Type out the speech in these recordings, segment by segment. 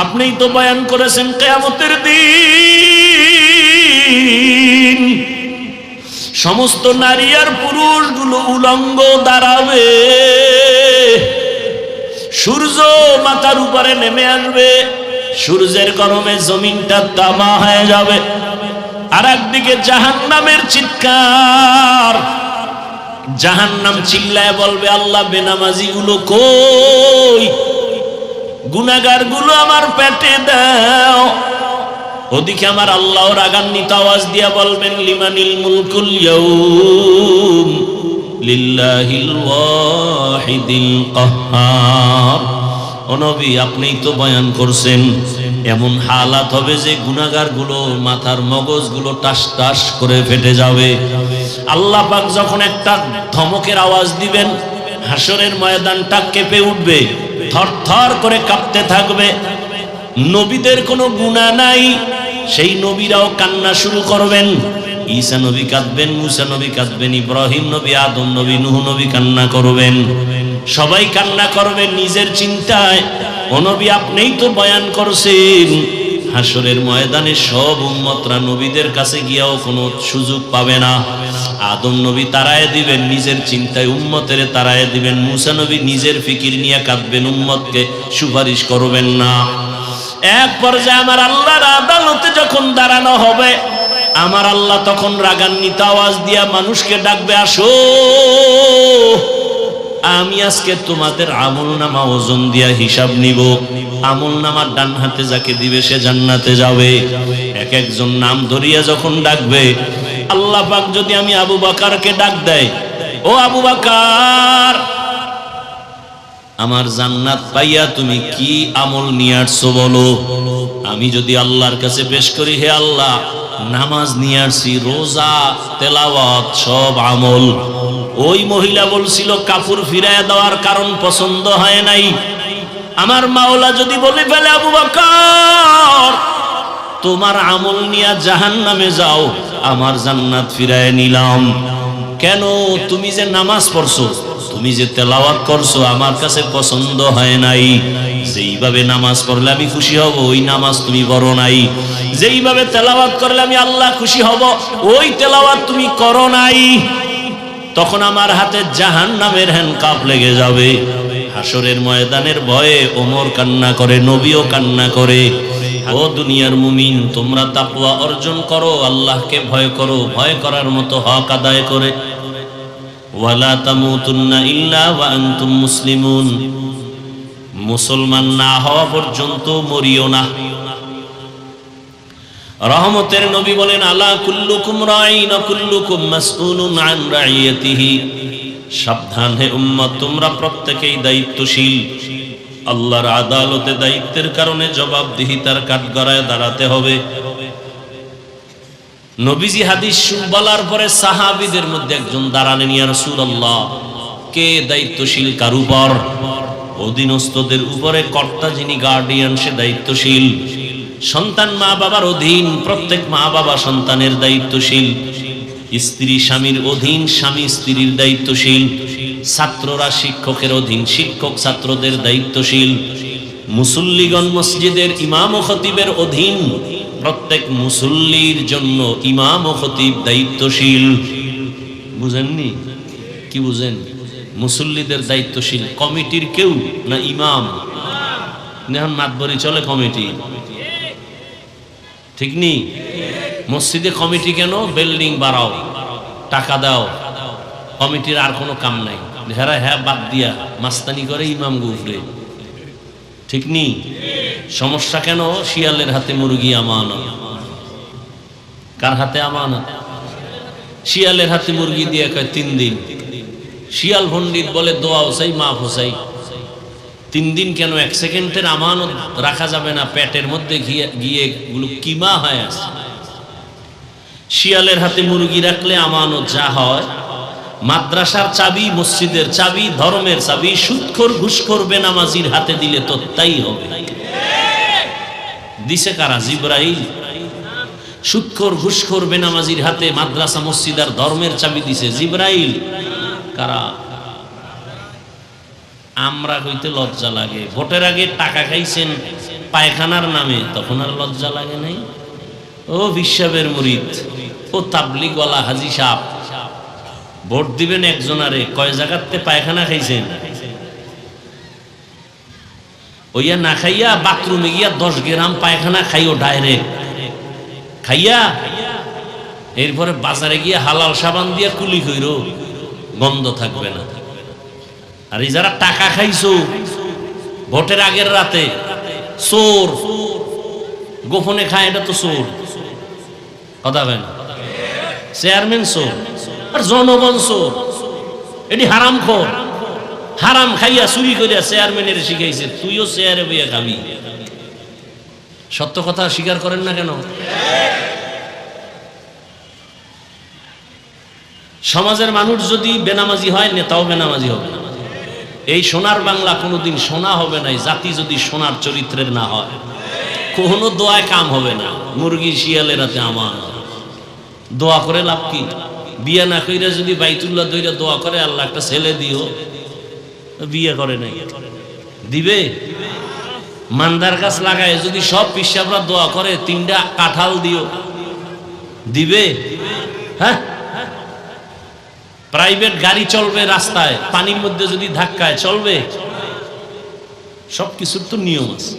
আপনিই তো বয়ান করেছেন কিয়ামতের দিন সমস্ত নারী আর পুরুষগুলো উলঙ্গ দাঁড়াবে, সূর্য মাথার উপরে নেমে আসবে, সূর্যের গরমে জমিনটা তামা হয়ে যাবে। আর একদিকে জাহান্নামের চিৎকার, জাহান্নাম চিল্লায় বলবে আল্লাহ বেনামাজি গুলো কই, গুনাহগার গুলো আমার পেটে দাও। ওদিকে আমার আল্লাহ রাগান্বিত আওয়াজ দিয়া বলবেন লিমানিল মুলকুল ইয়াউম লিল্লাহিল ওয়াহিদিল কাহ্হার। ও নবী আপনিই তো বয়ান করছেন এমন হালাত হবে যে গুনাহগার গুলো মাথার মগজ গুলো টাস টাস করে ফেটে যাবে। আল্লাহ পাক যখন একটা ধমকের আওয়াজ দিবেন হাসরের ময়দানটা কেঁপে উঠবে, থরথর করে কাঁপতে থাকবে। নবীদের কোনো গুনাহ নাই, সেই নবীরাও কান্না শুরু করবেন। ঈসা নবী কাঁদবেন, মুসা নবী কাঁদবেন, ইব্রাহিম নবী, আদম নবী, নূহ নবী কান্না করবেন। সবাই কান্না করবেন নিজের চিন্তায়। ও নবী আপনিই তো বয়ান করছেন হাসরের ময়দানে সব উম্মতরা নবীদের কাছে গিয়াও কোনো সুযোগ পাবে না। আদম নবী তাড়ায় দিবেন নিজের চিন্তায়, উম্মতের তাড়ায় দিবেন। মুসা নবী নিজের ফিকির নিয়ে কাঁদবেন, উম্মতকে সুপারিশ করবেন না। এক পর্যায়ে আমার আল্লাহর আদালতে যখন দাঁড়ানো হবে, আমার আল্লাহ তখন রাগান্বিত আওয়াজ দিয়া মানুষকে ডাকবে, আসো আমি আজকে তোমাদের আমলনামা ওজন দিয়া হিসাব নিব। আমলনামার ডান হাতে যাকে দিবে সে জান্নাতে যাবে। এক একজন নাম ধরিয়া যখন ডাকবে, আল্লাহ পাক যদি আমি আবু বকরকে ডাক দেয়, ও আবু বকর আমার জান্নাত পাইয়া তুমি কি আমল নিয়ে আসছো বলো। আমি যদি আল্লাহর কাছে পেশ করি, হে আল্লাহ নামাজ নিয়ে আসছি, রোজা, তেলাওয়াত, সব আমল। ওই মহিলা বলছিল কাপড় ফিরায় দেওয়ার কারণ পছন্দ হয় নাই। আমার মাওলা যদি বলে ফেলে আবু বকর তোমার আমল নিয়ে জাহান্নামে যাও, আমার জান্নাত ফিরায় নিলাম। কেন? তুমি যে নামাজ পড়ছো, তুমি যে তেলাওয়াত করছো আমার কাছে পছন্দ হয় নাই। যেইভাবে নামাজ পড়লে আমি খুশি হব ওই নামাজ তুমি পড়ো নাই। যেইভাবে তেলাওয়াত করলে আমি আল্লাহ খুশি হব ওই তেলাওয়াত তুমি করো নাই। তখন আমার হাতে জাহান্নামের হ্যান্ডকাপ লেগে যাবে। হাসরের ময়দানের ভয়ে ওমর কান্না করে, নবীও কান্না করে। ও দুনিয়ার মুমিন, তোমরা তাকওয়া অর্জন করো, আল্লাহকে ভয় করো, ভয় করার মতো হক আদায় করে। ওয়ালা তামুতুন্না ইল্লা ওয়া আনতুম মুসলিমুন, মুসলমান না হওয়া পর্যন্ত মরিও না। রহমতের নবী বলেন আলা কুল্লুকুম রাঈন ওয়া কুল্লুকুম মাসউলুন আন রাইয়াতিহি। সাবধান হে উম্মত, তোমরা প্রত্যেকেই দায়িত্বশীল। আল্লাহর আদালতে দায়িত্বের কারণে জবাবদিহিতার কাঠগড়ায় দাঁড়াতে হবে। নবীজি হাদিস বলার পরে সাহাবীদের মধ্যে একজন দাঁড়ালেন, ইয়া রাসূলুল্লাহ কে দায়িত্বশীল কার উপর? অধীনস্থদের উপরে, কর্তা যিনি গার্ডিয়ান সে দায়িত্বশীল। সন্তান মা বাবার অধীন, প্রত্যেক মা বাবা সন্তানের দায়িত্বশীল। স্ত্রী স্বামীর অধীন, স্বামী স্ত্রীর দায়িত্বশীল। ছাত্ররা শিক্ষকের অধীন, শিক্ষক ছাত্রদের দায়িত্বশীল। মুসল্লিগণ মসজিদের ইমাম ও খতিবের অধীন, প্রত্যেক মুসল্লির জন্য ইমাম ও খতিব দায়িত্বশীল। বুঝেননি? কি বুঝেন? মুসল্লিদের দায়িত্বশীল কমিটির কেউ না ইমাম? এখন মাতবরি চলে কমিটি, ঠিক নি? মসজিদে কমিটি কেন? বিল্ডিং বাড়াও, টাকা দাও, কমিটির আর কোনো কাম নাই। হেরা হ্যাঁ বাদ দিয়া মাস্তানি করে ইমাম গুফরে, ঠিক নি? সমস্যা কেন? শিয়ালের হাতে মুরগি আমানত। কার হাতে আমানত? শিয়ালের হাতে মুরগি দিয়ে কয় 3 দিন। শিয়াল পণ্ডিত বলে দোয়া চাই, মাফ চাই। 3 দিন কেন? 1 সেকেন্ডের আমানত রাখা যাবে না, পেটের মধ্যে গিয়ে গুলো কিমা হয় আছে। শিয়ালের হাতে মুরগি রাখলে আমানত যা হয়, মাদ্রাসার চাবি, মসজিদের চাবি, ধর্মের চাবি সুদখোর ঘুষখোর বেনামাজির হাতে দিলে তো তাই হবে। দিছে কারা? জিবরাইল। সুদখোর ঘুষখোর বেনামাজির হাতে মাদ্রাসা মসজিদ আর ধর্মের চাবি দিছে জিবরাইল। কারা? আমরা কইতে লজ্জা লাগে। ভোটের আগে টাকা খাইছেন পায়খানার নামে, তখন আর লজ্জা লাগে নাই? ও বিশ্বাবের মুরিদ, ও তাবলিগওয়ালা হাজি সাহেব, ভোট দিবেন একজনারে, কয় জায়গাতে পায়খানা খাইছেন? ওইয়া না খাইয়া বাথরুমে গিয়া 10 গ্রাম পায়খানা খাইও ডাইরেক্ট খাইয়া, এরপরে বাজারে গিয়া হালাল সাবান দিয়া কুলি কইরো, গন্ধ থাকবে না। আর এই যারা টাকা খাইছো ভোটের আগের রাতে, চোর, গোপনে খায়, এটা তো চোর, কথা হয় না? চেয়ারম্যান চোর আর জনগণ চোর, এটি হারাম খোর। হারাম খাইয়া চুরি করিয়া চেয়ারম্যানের শিখাইছে, তুইও চেয়ারে বইয়া খাবি। সত্য কথা স্বীকার করেন না কেন? সমাজের মানুষ যদি বেনামাজি হয়, নেতাও বেনামাজি হবে। এই সোনার বাংলা কোনোদিন সোনা হবে না জাতি যদি সোনার চরিত্রের না হয়। কোনো দোয়ায় কাম হবে না। মুরগি শিয়ালের হাতে আমার দোয়া করে লাভ কি? বিয়ে না কইরা যদি বাইতুল্লাহ দইরা দোয়া করে, আল্লাহ একটা ছেলে দিও, বিয়ে করে নাই, দিবে? মান্দার গাছ লাগায় যদি সব পিসাবরা দোয়া করে 3টা কাঁঠাল দিও, দিবে? হ্যাঁ, প্রাইভেট গাড়ি চলবে রাস্তায়, পানির মধ্যে যদি ধাক্কায় চলবে? সবকিছুর তো নিয়ম আছে।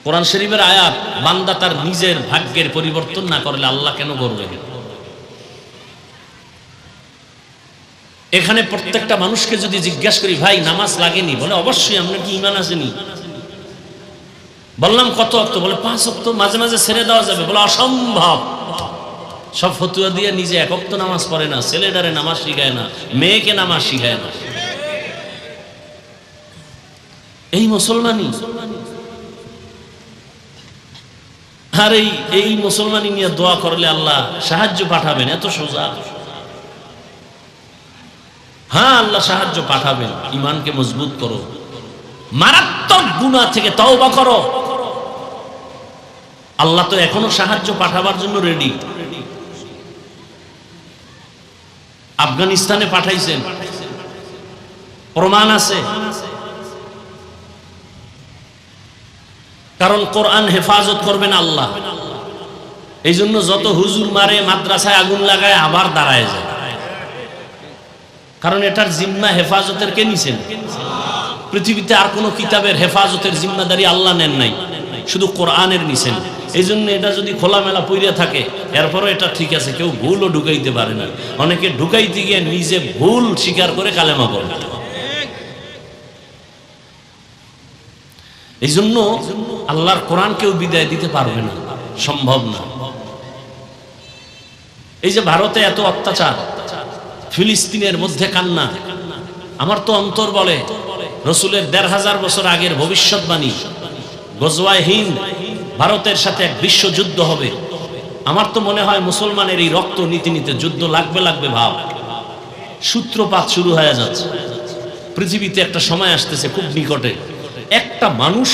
কোরআন শরীফের আয়াত, বান্দা তার নিজের ভাগ্যের পরিবর্তন না করলে আল্লাহ কেন করবে? এখানে প্রত্যেকটা মানুষকে যদি জিজ্ঞাসা করি, ভাই নামাজ লাগেনি? বলে অবশ্যই। আপনার কি ঈমান আসেনি? বললাম কত ওয়াক্ত? বলে 5 ওয়াক্ত। মাঝে মাঝে ছেড়ে দেওয়া যাবে? বলে অসম্ভব। সব ফতুয়া দিয়ে নিজে 1 ওয়াক্ত নামাজ পড়ে না, ছেলেটারে নামাজ শিখায় না, মেয়েকে নামাজ শিখায় না। এই মুসলমানই। আর এই মুসলমানই নিয়ে দোয়া করলে আল্লাহ সাহায্য পাঠাবেন, এত সোজা? হ্যাঁ, আল্লাহ সাহায্য পাঠাবেন। ইমানকে মজবুত করো, মারাত্মক গুনাহ থেকে তওবা করো। আল্লাহ তো এখনো সাহায্য পাঠাবার জন্য রেডি। আফগানিস্তানে পাঠাইছেন, প্রমাণ আছে। কারণ কোরআন হেফাজত করবেন আল্লাহ। এই জন্য যত হুজুর মারে, মাদ্রাসায় আগুন লাগায়, আবার দাঁড়ায় যায়। কারণ এটার জিম্মা হেফাজতের কে নিছেন? পৃথিবীতে আর কোনো কিতাবের হেফাজতের জিম্মাদারি আল্লাহ নেন নাই, শুধু কোরআনের নিছেন। এই জন্য এটা যদি খোলামেলা পইরা থাকে, এরপরও এটা ঠিক আছে, কেউ ভুলও ঢুকাইতে পারে না। অনেকে ঢুকাইতে গিয়ে নিজে ভুল স্বীকার করে কালেমা পড়ে। এই জন্য আল্লাহর কোরআন কেউ বিদায় দিতে পারবে না, সম্ভব না। এই যে ভারতে এত অত্যাচার, ফিলিস্তিনের মধ্যে কান্না, আমার তো অন্তর বলে রসুলের 1500 বছর আগের ভবিষ্যৎবাণী, গজওয়ায়ে হিন্দ, ভারতের সাথে এক বিশ্বযুদ্ধ হবে। আমার তো মনে হয় মুসলমানের এই রক্ত নীতি নিতে যুদ্ধ লাগবে ভাব। সূত্রপাত শুরু হয়ে যাচ্ছে। পৃথিবীতে একটা সময় আসতেছে খুব নিকটে, একটা মানুষ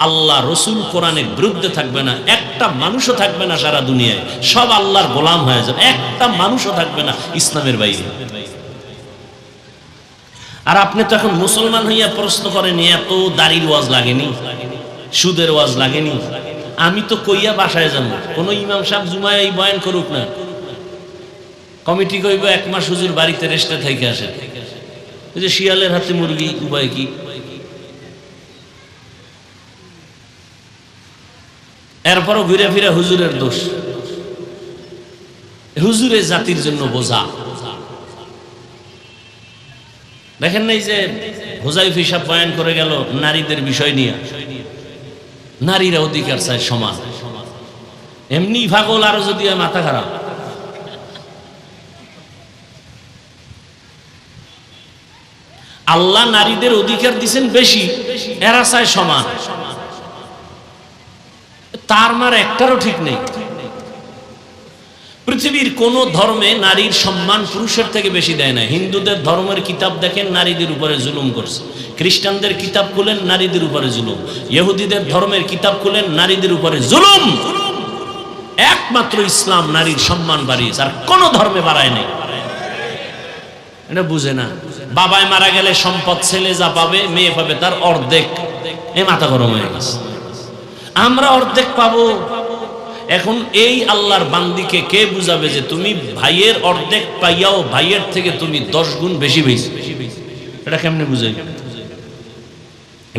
আল্লাহ রসুল কোরআনের বিরুদ্ধে থাকবে না, একটা মানুষও থাকবে না সারা দুনিয়ায়, সব আল্লাহর গোলাম হয়ে যাবে, একটা মানুষও থাকবে না ইসলামের বাইরে। আর আপনি তো এখন মুসলমান হইয়া প্রশ্ন করেন, এত দাড়ির ওয়াজ লাগেনি, সুদের ওয়াজ লাগেনি? আমি তো কইয়া বাসায় যাবো, কোন ইমাম সাহেব জুমায় এই বয়ান করুক না, কমিটি কইব 1 মাস হুজুর বাড়িতে রেস্টে থেকে আসে। ওই যে শিয়ালের হাতে মুরগি, উপায় কি? এরপরও ঘুরে ফিরে হুজুরের দোষ। হুজুরের জাতির জন্য বোঝা। দেখেন নাই যে হুজাইফা সাহেব বয়ান করে গেল নারীদের বিষয় নিয়ে, নারীরা অধিকার চায় সমান। এমনি পাগল, আরো যদি মাথা খারাপ। আল্লাহ নারীদের অধিকার দিচ্ছেন বেশি, এরা চায় সমান। তার মার একটারও ঠিক নেই। পৃথিবীর কোন ধর্মে নারীর সম্মান পুরুষের থেকে বেশি দেয় না। হিন্দুদের ধর্মের কিতাব দেখেন, নারীদের উপরে জুলুম করছে। খ্রিস্টানদের কিতাব খুলেন, নারীদের উপরে জুলুম। ইহুদিদের ধর্মের কিতাব খুলেন, নারীদের উপরে জুলুম। একমাত্র ইসলাম নারীর সম্মান বাড়িয়েছে, আর কোন ধর্মে বাড়ায় নাই। এটা বুঝে না। বাবায় মারা গেলে সম্পদ ছেলে যা পাবে মেয়ে পাবে তার অর্ধেক। এ মাথা গরম হয়ে গেছে। আমরা অর্ধেক পাবো। এখন এই আল্লাহর বান্দিকে কে বুঝাবে যে তুমি ভাইয়ের অর্ধেক পাইয়াও ভাইয়ের থেকে তুমি 10 গুণ বেশি পেয়েছো? এটা কেমনে বুঝাই?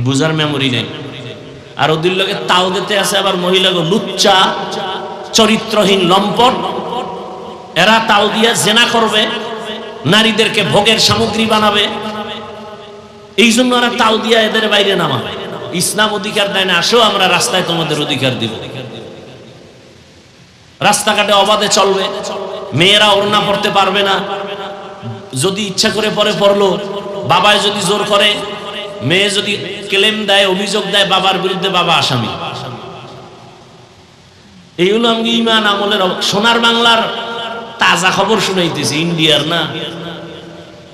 বুঝার মেমোরি নেই। আর ওদের লোকে তাও দিতে আছে আবার মহিলাকে লুচ্চা চরিত্রহীন লম্পট। এরা তাও দিয়া জেনা করবে, নারীদেরকে ভোগের সামগ্রী বানাবে। এই জন্য এরা তাও দিয়া এদের বাইরে নামাবে। ইসলাম অধিকার দেয় না, আসো আমরা রাস্তায় তোমাদের অধিকার দিব। রাস্তাঘাটে অবাধে চলবে, মেয়েরা ওড়না পড়তে পারবে না। যদি ইচ্ছা করে পরে পড়লো, বাবায় যদি জোর করে, মেয়ে যদি ক্লেম দেয়, অভিযোগ দেয় বাবার বিরুদ্ধে, বাবা আসামি। এই হলো আমি ইমান আমলের। সোনার বাংলার তাজা খবর শুনাইতেছি, ইন্ডিয়ার না।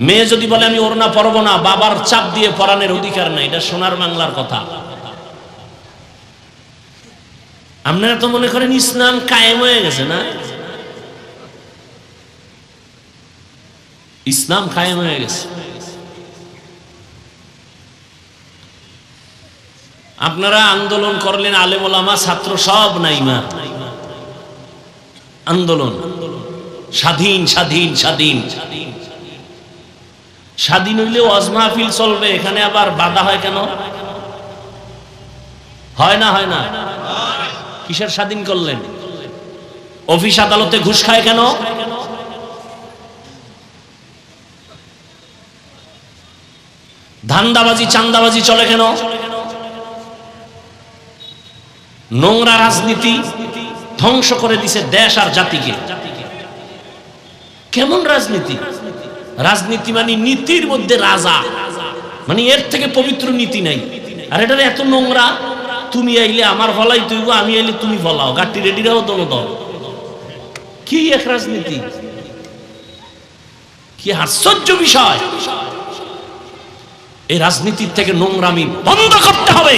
মেয়ে যদি বলে আমি ওড়না পরবো না, বাবার চাপ দিয়ে পরানের অধিকার নাই। এটা সোনার বাংলার কথা। আপনারা তো মনে করেন ইসলাম কায়েম হয়ে গেছে না? ইসলাম কায়েম হয়ে গেছে। আপনারা আন্দোলন করলেন, আলেম ওলামা ছাত্র সব নাইমা। আন্দোলন স্বাধীন স্বাধীন স্বাধীন স্বাধীন হইলে ওয়াজ মাহফিল চলবে, এখানে আবার বাধা হয় কেন? হয় না? হয় না? কিসের স্বাধীন করলেন? অফিস আদালতে ঘুষ খায় কেন? ধান্দাবাজি চান্দাবাজি চলে কেন? নোংরা রাজনীতি ধ্বংস করে দিছে দেশ আর জাতিকে। কেমন রাজনীতি? রাজনীতি মানে নীতির মধ্যে রাজা, মানে এর থেকে পবিত্র নীতি নাই। আর এটা এত নোংরা, তুমি আইলে আমার ফলাই তুইব, আমি আইলে তুমি ফলাও, গাটি রেডিরাও দল দল। কি এক রাজনীতি! কি আশ্চর্য বিষয়! এই রাজনীতির থেকে নোংরামি বন্ধ করতে হবে।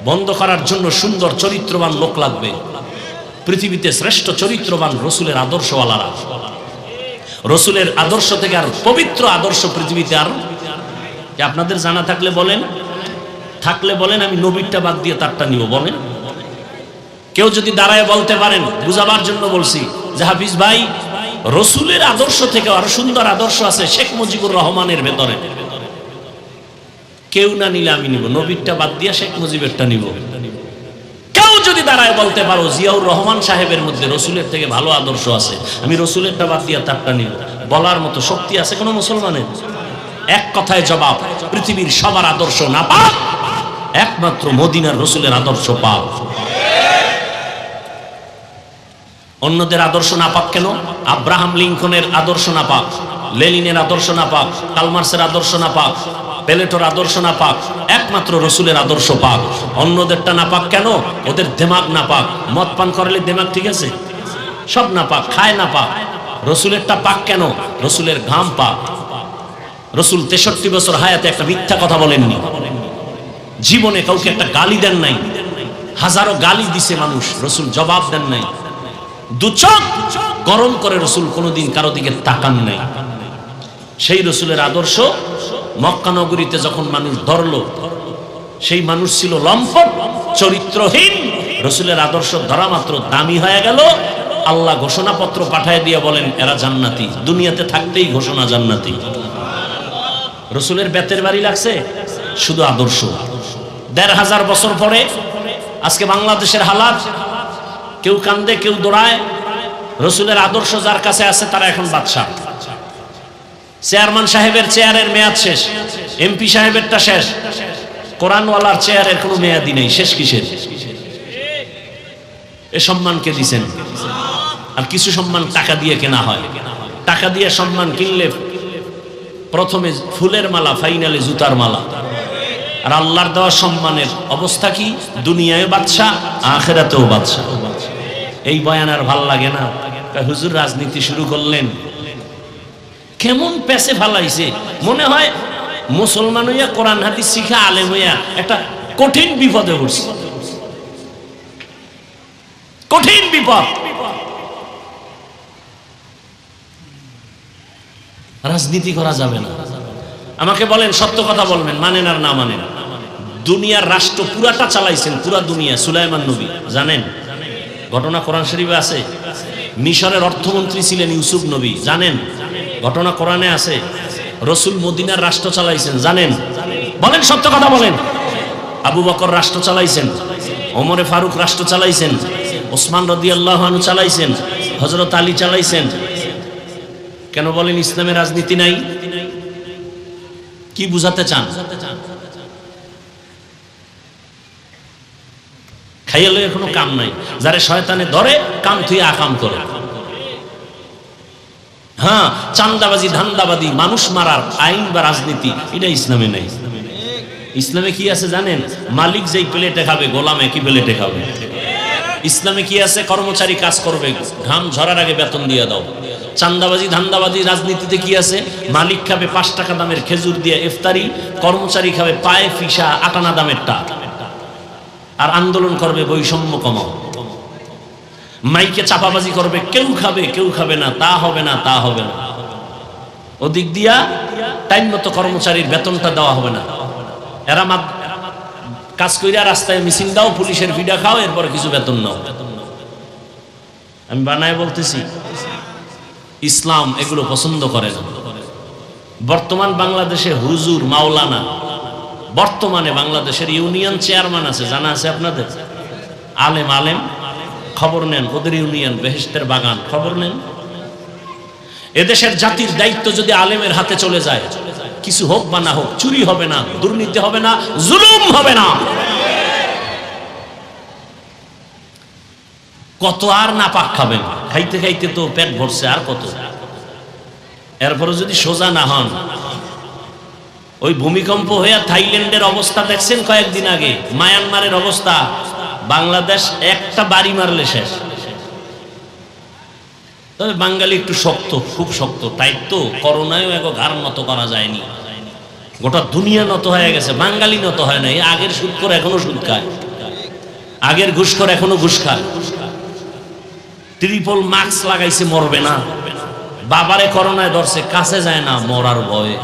বন্ধ করার জন্য সুন্দর চরিত্রবান লোক লাগবে। পৃথিবীতে শ্রেষ্ঠ চরিত্রবান রসুলের আদর্শওয়ালারা। রসুলের আদর্শ থেকে আর পবিত্র আদর্শ পৃথিবীতে আর আপনাদের জানা থাকলে বলেন, থাকলে বলেন, আমি নবীরটা বাদ দিয়ে তারটা নিব। বলেন, কেউ যদি দাঁড়ায় বলতে পারেন, বুঝাবার জন্য বলছি যে হাফিজ ভাই, রসুলের আদর্শ থেকে আরো সুন্দর আদর্শ আছে শেখ মুজিবুর রহমানের ভেতরে। কেউ না নিলে আমি নিব, নবীরটা বাদ দিয়ে শেখ মুজিবেরটা নিব। কেউ যদি দাঁড়ায় বলতে পারো জিয়াউর রহমান সাহেবের মধ্যে রসুলের থেকে ভালো আদর্শ আছে, আমি রসুলেরটা বাদ দিয়ে তারটা নিব, বলার মতো শক্তি আছে কোন মুসলমানের? এক কথায় জবাব, পৃথিবীর সবার আদর্শ না পাক, একমাত্র মদিনার রসুলের আদর্শ পাক। অন্যদের আদর্শ না পাক কেন? আব্রাহাম লিঙ্কনের আদর্শ না পাক, লেনিনের আদর্শ না পাক, কালমার্সের আদর্শ না পাক, প্লেটোর আদর্শ না পাক, একমাত্র রসুলের আদর্শ পাক। অন্যদেরটা না পাক কেন? ওদের দিমাগ না পাক। মদ পান করলে দিমাগ ঠিক আছে? সব না পাক, খায় না পাক। রসুলেরটা পাক কেন? রসুলের ঘাম পাক। রসুল 63 বছর হায়াতে একটা মিথ্যা কথা বলেননি, জীবনে কাউকে একটা গালি দেন নাই। হাজারো গালি দিছে মানুষ, রসুল জবাব দেন নাই। দু চোখ গরম করে রসুল কোনোদিন কারো দিকে তাকান নাই। সেই রসুলের আদর্শ মক্কা নগরীতে যখন মানুষ ধরলো, সেই মানুষ ছিল লম্পট চরিত্রহীন। রসুলের আদর্শ ধরা মাত্র দামি হয়ে গেল। আল্লাহ ঘোষণাপত্র পাঠায় দিয়ে বলেন এরা জান্নাতি, দুনিয়াতে থাকতেই ঘোষণা জান্নাতি। রসুলের বেতের বাড়ি লাগছে শুধু আদর্শ। 1500 বছর পরে আজকে বাংলাদেশের হালাত, কেউ কান্দে কেউ দৌড়ায়। রসুলের আদর্শ যার কাছে আছে তারা এখন বাদশা। চেয়ারম্যান সাহেবের চেয়ারের মেয়াদ শেষ, এমপি সাহেবেরটা শেষ, কোরআনওয়ালার চেয়ারের কোনো মেয়াদি নেই। শেষ কিসের? এ সম্মান কে দিছেন? আর কিছু সম্মান টাকা দিয়ে কেনা হয়। টাকা দিয়ে সম্মান কিনলে প্রথমে ফুলের মালা, ফাইনালে জুতার মালা। আর আল্লাহর দেওয়া সম্মানের অবস্থা কি? দুনিয়ায় বাদশা, আখিরাতেও বাদশা। এই বয়ান আর ভাল লাগে না। হুজুর রাজনীতি শুরু করলেন, কেমন পেছে ফালাইছে। মনে হয় মুসলমান হইয়া কোরআন হাদিস শিখা আলেম হইয়া একটা কঠিন বিপদে পড়ছে। কঠিন বিপদ। রাজনীতি করা যাবে না। আমাকে বলেন, সত্য কথা বলবেন, মানেন আর না মানেন। দুনিয়ার রাষ্ট্র পুরাটা চালাইছেন, পুরা দুনিয়া সুলাইমান নবী, জানেন? ঘটনা কোরআন শরীফে আছে। মিশরের অর্থমন্ত্রী ছিলেন ইউসুফ নবী, জানেন? ঘটনা কোরআনে আছে। রসুল মদিনার রাষ্ট্র চালাইছেন, জানেন? বলেন, সত্য কথা বলেন। আবু বকর রাষ্ট্র চালাইছেন, ওমরে ফারুক রাষ্ট্র চালাইছেন, ওসমান রাদিয়াল্লাহু আনহু চালাইছেন, হযরত আলী চালাইছেন। কেন বলেন ইসলামে রাজনীতি নাই? কি বুঝাতে চান? খাইয়ালে কোনো কাম নাই, যারে শয়তানে ধরে কাম থুই আকাম করে। হ্যাঁ, চান্দাবাজি, ধান্দাবাজি, মানুষ মারার আইন বা রাজনীতি এটা ইসলামে নাই। ইসলামে কি আছে জানেন? মালিক যেই প্লেটে খাবে, গোলাম একই প্লেটে খাবে। ইসলামে কি আছে? কর্মচারী কাজ করবে, ঘাম ঝরার আগে বেতন দিয়ে দাও। চান্দাবাজি, ধান্দাবাজি রাজনীতিতে কি আছে? মালিক খাবে 5 টাকা দামের খেজুর দিয়ে ইফতারি, কর্মচারী খাবে পায়ে ফিসা 8 আনা দামের টা, আর আন্দোলন করবে বৈষম্য কমাও। মাইকে চাপাবাজি করবে, কেউ খাবে কেউ খাবে না, তা হবে না, তা হবে না। ওদিক দিয়া টাইম মতো কর্মচারীর বেতনটা দেওয়া হবে না। এরা কাজ কইরা রাস্তায় মিছিল দাও, পুলিশের ভিডা খাও, এরপর কিছু বেতন নাও। আমি বানায় বলতেছি, ইসলাম এগুলো পছন্দ করে না। বর্তমান বাংলাদেশে হুজুর, মাওলানা, বর্তমানে বাংলাদেশের ইউনিয়ন চেয়ারম্যান আছে, জানা আছে আপনাদের? আলেম আলেম, খবর নেন, ওদের ইউনিয়ন বেহেশতের বাগান, খবর নেন। এদেশের জাতির দায়িত্ব যদি আলেমের হাতে চলে যায়, কিছু হোক বা না হোক, চুরি হবে না, দুর্নীতি হবে না, জুলুম হবে না। কত আর না পাক খাবেন? খাইতে খাইতে তো পেট ভরছে, আর কত? এরপরে যদি সোজা না হন, ওই ভূমিকম্প হয়ে থাইল্যান্ডের অবস্থা দেখছেন কয়েকদিন আগে, মায়ানমারের অবস্থা, বাংলাদেশ একটা বাড়ি মারলে শেষ। তবে বাঙালি একটু শক্ত, খুব শক্ত, তাই তো করোনায়ও এক ঘাড় নত করা যায়নি। গোটা দুনিয়া নত হয়ে গেছে, বাঙালি নত হয় না। আগের সুদ করে এখনো সুদ খায়, আগের ঘুষ করে এখনো ঘুষ খায়। ট্রিপল মাস্ক লাগাইছে, মরবে না। বাবারে করোনায় ধরছে, কাছে যায় না, মরার ভয়ে।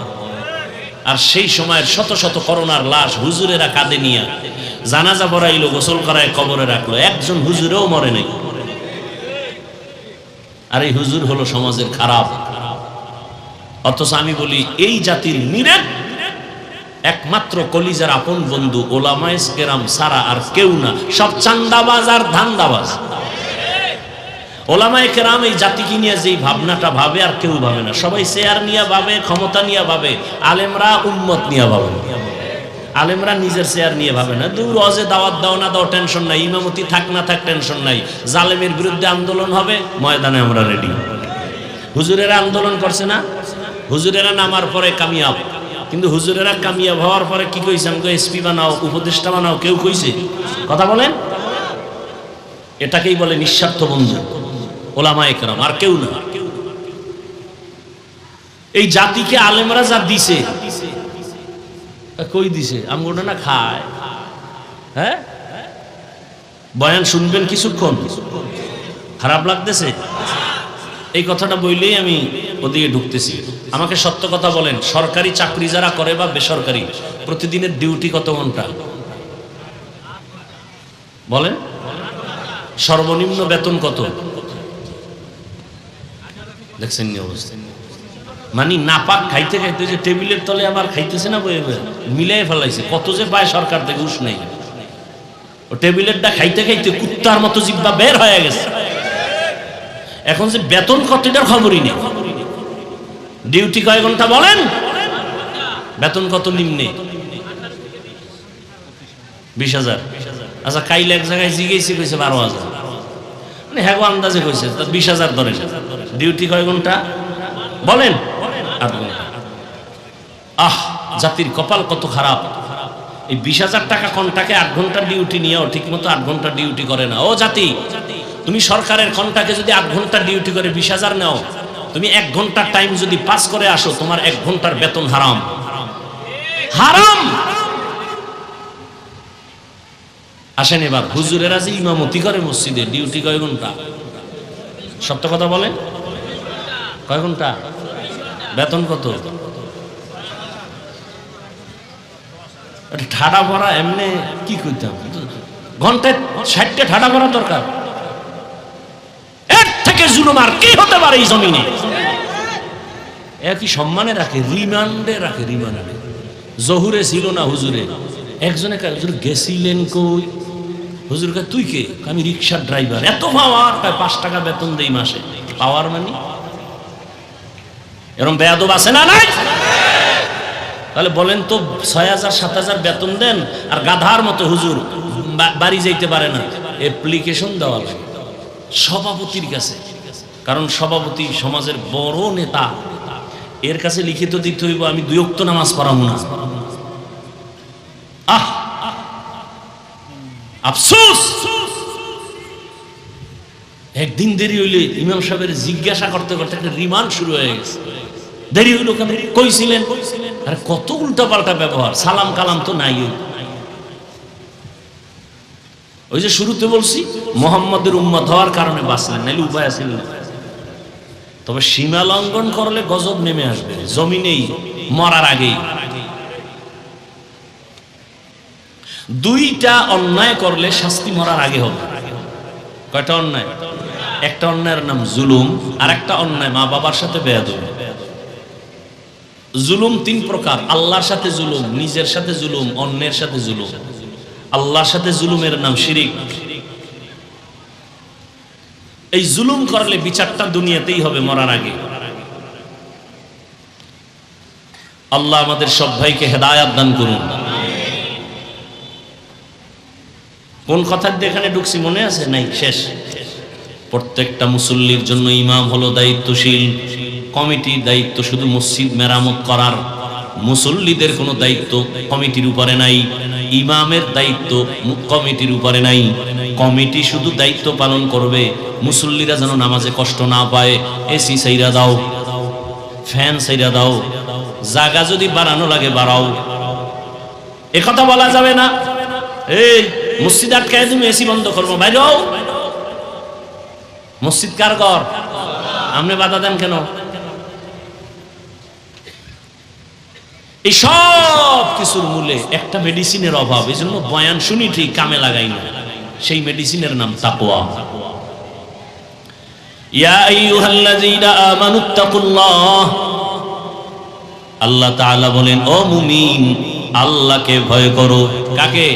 আর সেই সময়ের শত শত করোনার লাশ হুজুরেরা কাঁধে নিয়ে জানাজা পড়াইলো, গোসল করায় কবরে রাখলো, একজন হুজুরেও মরে নাই। আর এই হুজুর হলো সমাজের খারাপ। অথচ আমি বলি, এই জাতির নিরেট একমাত্র কলিজার আপন বন্ধু ওলামায়ে কেরাম সারা আর কেউ না। সব চান্দাবাজ আর ধান্দাবাজ। ওলামায়ে কেরাম এই জাতিকে নিয়ে যেই ভাবনাটা ভাবে, আর কেউ ভাবে না। সবাই চেয়ার নিয়ে ভাবে, ক্ষমতা নিয়ে ভাবে। আলেমরা উম্মত নিয়ে ভাবে। আলেমরা নিজের চেয়ার নিয়ে ভাবে না। দূর অজে দাওয়াত দাও না দাও টেনশন নাই, ইমামতি থাক না থাক টেনশন নাই, জালেমের বিরুদ্ধে আন্দোলন হবে, ময়দানে আমরা রেডি। হুজুরেরা আন্দোলন করছে না? হুজুরেরা নামার পরে কামিয়াব। কিন্তু হুজুরেরা কামিয়াব হওয়ার পরে কি কইছে? আমাকে এসপি বানাও, উপদেষ্টা বানাও, কেউ কইছে? কথা বলেন। এটাকেই বলে নিঃস্বার্থ বন্ধু ওলামায়ে কেরাম, আর কেউ না। এই জাতিকে আলেমরা যা দিছে, কই দিছে? আমগোটা না খায়। হ্যাঁ, বয়ান শুনবেন কিছুক্ষণ, খারাপ লাগতেছে? এই কথাটা বললেই আমি ওদিকে ঢুকতেছি। আমাকে সত্য কথা বলেন, সরকারি চাকরি যারা করে বা বেসরকারি, প্রতিদিনের ডিউটি কত ঘন্টা বলেন? সর্বনিম্ন বেতন কত? দেখছেন নি অবস্থা? মানে নাপাক খাইতে খাইতে যে টেবিলের তলে আবার খাইতেছে না, বয়ে মিলাই ফেলাইছে। কত যে পায় সরকার থেকে উস নেই। ও টেবিলেরটা খাইতে খাইতে কুত্তার মতো জিব্বা বের হয়ে গেছে। এখন যে বেতন কতটার খবরই নেই। ডিউটি কয় ঘন্টা বলেন? বেতন কত নিম্নে? 20,000। আচ্ছা, কাইলে এক জায়গায় জিগেছি, কইছে 12,000। মানে হ্যাঁ আন্দাজে কইছে, 20,000 ধরে। ডিউটি কয় ঘন্টা বলেন? 8 ঘন্টা। আহ, জাতির কপাল কত খারাপ। এই 20,000 টাকা কন্টাকে 8 ঘন্টার ডিউটি নিয়েও ঠিক মতো 8 ঘন্টা ডিউটি করে না। ও জাতি, তুমি সরকারের কন্টাকে যদি 8 ঘন্টা ডিউটি করে 20,000 নাও, তুমি 1 ঘন্টার টাইম যদি পাস করে আসো, তোমার 1 ঘন্টার বেতন হারাম। হারাম। আসেন এবার, হুজুরেরা যে ইমামতি করে মসজিদে, ডিউটি কয় ঘন্টা? সত্য কথা বলেন, কয় ঘন্টা? বেতন কত? ঠাডা ভরা এমনি কি করতাম, ঘন্টায় 60টা ঠাডা ভরা দরকার। এর থেকে জুলুম আর কি হতে পারে এই জমিনে? একই সম্মানে রাখে, রিমান্ডে রাখে। রিমান্ডে জহুরে ছিল না হুজুরে, একজনে হুজুর গেছিলেন কই? হুজুর কে তুই কে? আমি রিক্সার ড্রাইভার। এত পাওয়ার? 5 টাকা বেতন দেই মাসে। পাওয়ার মানে এরকম বেয়াদব আছে না নাই? তাহলে বলেন তো 6000 7000 বেতন দেন আর গাধার মতো হুজুর বাড়ি যাইতে পারে না, অ্যাপ্লিকেশন দেওয়া লাগে সভাপতির কাছে। কারণ সভাপতি সমাজের বড় নেতা, এর কাছে লিখিত দিতে হইব আমি 2 ওয়াক্ত নামাজ পড়াবো না। আহ আফসোস, একদিন দেরি হইলে ইমাম সাহেবের জিজ্ঞাসা করতে করতে একটা রিমান্ড শুরু হয়ে গেছে। দেরি হইল কেন? কইছিলেন? আরে কত উল্টা পাল্টা ব্যবহার, সালাম কালাম তো নাই। ওই যে শুরুতে বলছি মুহাম্মাদের উম্মত হওয়ার কারণে বাঁচলেন, নাইলে উপায় আছে না। তবে সীমা লঙ্ঘন করলে গজব নেমে আসবে জমিনেই, মরার আগেই। 2টা অন্যায় করলে শাস্তি মরার আগে হবে। কয়টা অন্যায়? একটা অন্যায়ের নাম জুলুম, আর একটা অন্যায় মা বাবার সাথে বেয়াদবি। জুলুম 3 প্রকার: আল্লাহর সাথে জুলুম, নিজের সাথে জুলুম, অন্যের সাথে জুলুম। আল্লাহর সাথে জুলুমের নাম শিরিক। এই জুলুম করলে বিচারটা দুনিয়াতেই হবে মরার আগে। আল্লাহ আমাদের সব ভাইকে হেদায়েত দান করুন। কোন কথা দিয়ে এখানে ঢুকছি মনে আছে? নাই, শেষ। প্রত্যেকটা মুসল্লির জন্য ইমাম হলো দায়িত্বশীল। কমিটির দায়িত্ব শুধু মসজিদ মেরামত করার, মুসল্লিদের কোনো দায়িত্ব কমিটির উপরে নাই। ইমামের দায়িত্ব কমিটির উপরে নাই। কমিটি শুধু দায়িত্ব পালন করবে মুসল্লিরা যেন নামাজে কষ্ট না পায়। এসি সাইরা দাও, ফ্যান সাইরা দাও, জায়গা যদি বাড়ানো লাগে বাড়াও। একথা বলা যাবে না এই মসজিদ আটকায় তুমি এসি বন্ধ করবো, বাইরেও। মসজিদ কার ঘর? আপনি বাধা দেন কেন? এই সব কিছুর মূলে একটা মেডিসিনের অভাব। এই জন্য বয়ান শুনি ঠিক, কামে লাগাই না। সেই মেডিসিনের নাম তাকওয়া। ইয়া আইয়ুহাল্লাযীনা আমানুত্তাকুল্লাহ, আল্লাহ তাআলা বলেন ও মুমিন আল্লাহকে ভয় করো। কাকে?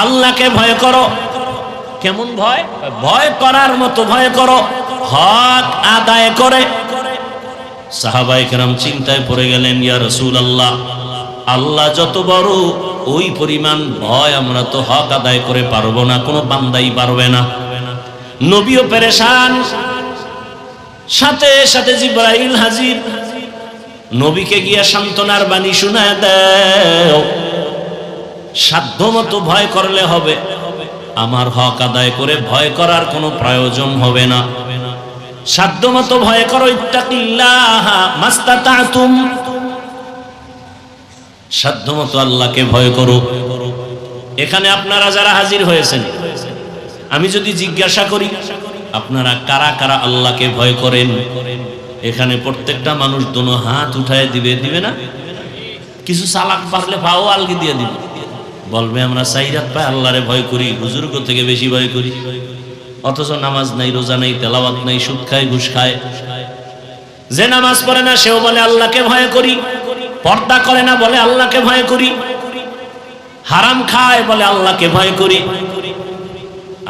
আল্লাহকে ভয় করো। কেমন ভয়? ভয় করার মতো ভয় করো, হক আদায় করে। সাহাবায়ে কেরাম চিন্তায় পড়ে গেলেন, ইয়া রাসূলুল্লাহ, আল্লাহ যত বড় ওই পরিমাণ ভয় আমরা তো হক আদায় করে পারবো না, কোনো বান্দাই পারবে না। নবীও পেরেশান, সাথে সাথে জিবরাইল হাজির। নবীকে গিয়া সান্ত্বনার বাণী শোনায় দাও, সাধ্যমতো ভয় করলে হবে, আমার হক আদায় করে ভয় করার কোনো প্রয়োজন হবে না। সাধ্যমতো ভয় করো, ইত্তাকিল্লাহা মাস্তাতাতুম, সাধ্যমতো আল্লাহকে ভয় করো। এখানে আপনারা যারা হাজির হয়েছেন, আমি যদি জিজ্ঞাসা করি আপনারা কারা কারা আল্লাহকে ভয় করেন, এখানে প্রত্যেকটা মানুষ দোনো হাত উঠায় দিবে, দিবে না? কিছু চালাক পারলে পাও আলগি দিয়ে দিবে, বলবে আমরা 4 রাত পায় আল্লাহরে ভয় করি, হুজুরগ থেকে বেশি ভয় করি। অথচ নামাজ নাই, রোজা নাই, তেলাওয়াত নাই, সুদ খায়, ঘুষ খায়। যে নামাজ পড়ে না সেও বলে আল্লাহকে ভয় করি, পর্দা করে না বলে আল্লাহকে ভয় করি, হারাম খায় বলে আল্লাহকে ভয় করি।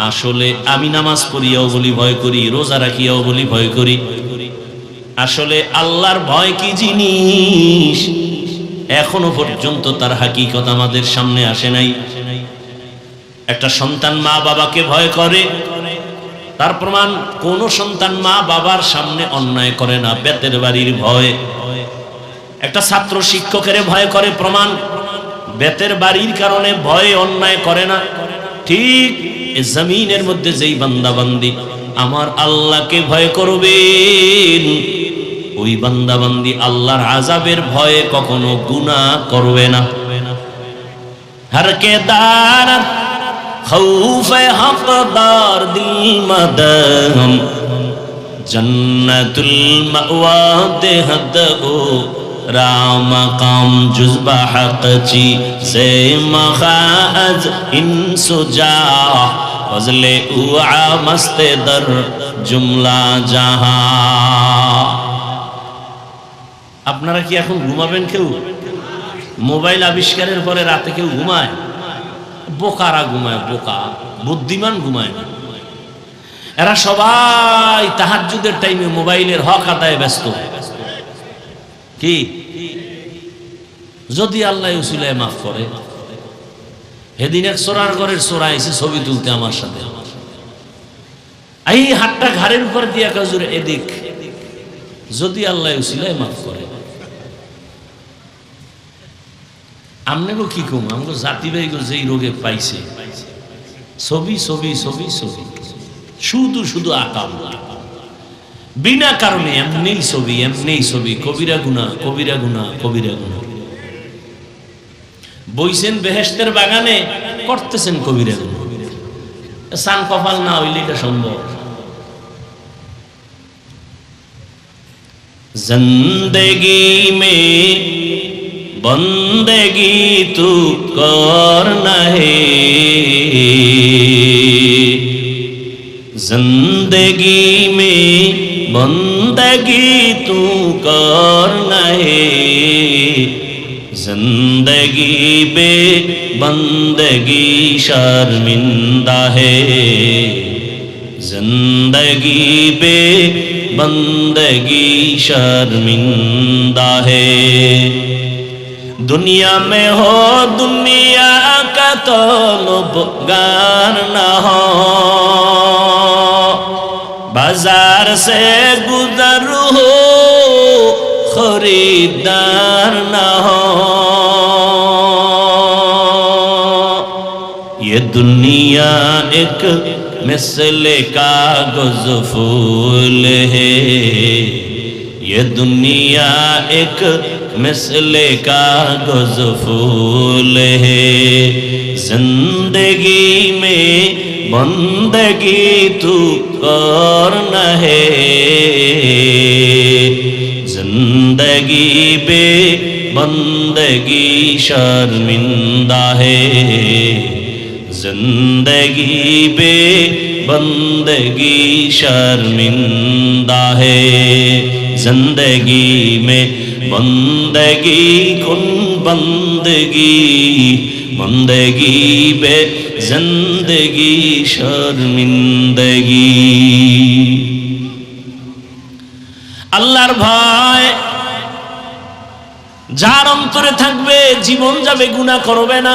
আসলে আমি নামাজ পড়িয়াও বলি ভয় করি, রোজা রাখিয়াও বলি ভয় করি। আসলে আল্লাহর ভয় কি জিনিস এখনো পর্যন্ত তার হাকিকত আমাদের সামনে আসে নাই। একটা সন্তান মা বাবাকে ভয় করে, তার প্রমাণ কোন সন্তান মা বাবার সামনে অন্যায় করে না, বেতের বাড়ির ভয়। একটা ছাত্র শিক্ষকের ভয় করে, প্রমাণ বেতের বাড়ির কারণে ভয়, অন্যায় করে না। ঠিক জমিনের মধ্যে যেই বান্দা বান্দি আমার আল্লাহকে ভয় করবেন, ওই বান্দা বান্দি আল্লাহর আযাবের ভয়ে কখনো গুনাহ করবে না। হর কে দার খৌফে হকদার দিল মদহম जन्नतुल मअवा देहद ओ राम काम जुज़्बा हक़ची से मखाज इंसुजा फज़ले उआ मस्ते दर जुमला जहां। আপনারা কি এখন ঘুমাবেন? কেউ মোবাইল আবিষ্কারের পরে রাতে কেউ ঘুমায়? বোকারা ঘুমায়, বোকা। বুদ্ধিমান ঘুমায় না। এরা সবাই তাহাজ্জুদের টাইমে মোবাইলের হক আদায়ে ব্যস্ত। কি যদি আল্লাহ উসিলায় মাফ করে। সেদিন এক সোরার ঘরের সোরা এসে ছবি তুলতে আমার সাথে, এই হাতটা ঘাড়ের উপর দিয়া কাজুর এদিক, যদি আল্লাহ উসিলায় মাফ করে। আমনেগো কি কম, আমগো জাতি ভাই যেই রোগে পাইছে, ছবি ছবি ছবি ছবি, শুধু শুধু আকাম, বিনা কারণে এমনি ছবি এমনি ছবি, কবিরা গুনাহ কবিরা গুনাহ কবিরা গুনাহ। বইছেন বেহেশতের বাগানে, করতেছেন কবিরা গুনাহ। সান কপাল না হইলে এটা সম্ভব। जिंदगी में बंदगी तू करना है, जिंदगी में बंदगी तू करना है, जिंदगी बे बंदगी शर्मिंदा है, जिंदगी बे बंदगी शर्मिंदा है। दुनिया में हो दुनिया का तलबगार न हो, बाजार से गुजर हो खरीदार न हो। ये दुनिया एक मिसले कागज फूल है, ये दुनिया एक मिसले कागज फूल है, जिंदगी में बंदगी तू करना है, जिंदगी बे बंदगी शर्मिंदा है, जिंदगी बे बंदगी शर्मिंदा है, जिंदगी में बंदगी कुन बंदगी, बंदगी बे जिंदगी शर्मिंदगी। আল্লাহর ভয় যার অন্তরে থাকবে, জীবন যাবে গুনাহ করবে না।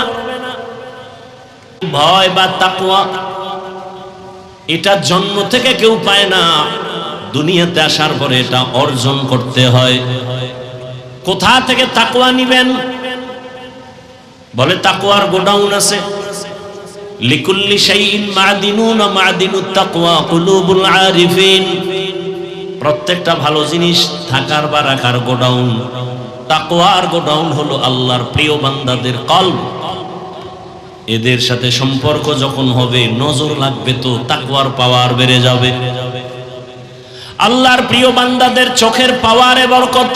ভয় বা তাকওয়া এটা জন্ম থেকে কেউ পায় না, দুনিয়াতে আসার পরে এটা অর্জন করতে হয়। কোথা থেকে তাকওয়া নিবেন? বলে তাকওয়ার গোডাউন আছে। লিকুল্লি শাইইন মাদিনুন ওয়া মাদিনুত তাকওয়া কুলুবুল আরিফিন। প্রত্যেকটা ভালো জিনিস থাকার বা রাখার গোডাউন, তাকওয়ার গোডাউন হলো আল্লাহর প্রিয় বান্দাদের কলব। এদের সাথে সম্পর্ক যখন হবে, নজর লাগবে তো তাকওয়ার পাওয়ার বেড়ে যাবে। আল্লাহর প্রিয় বান্দাদের চোখের পাওয়ারে বরকত।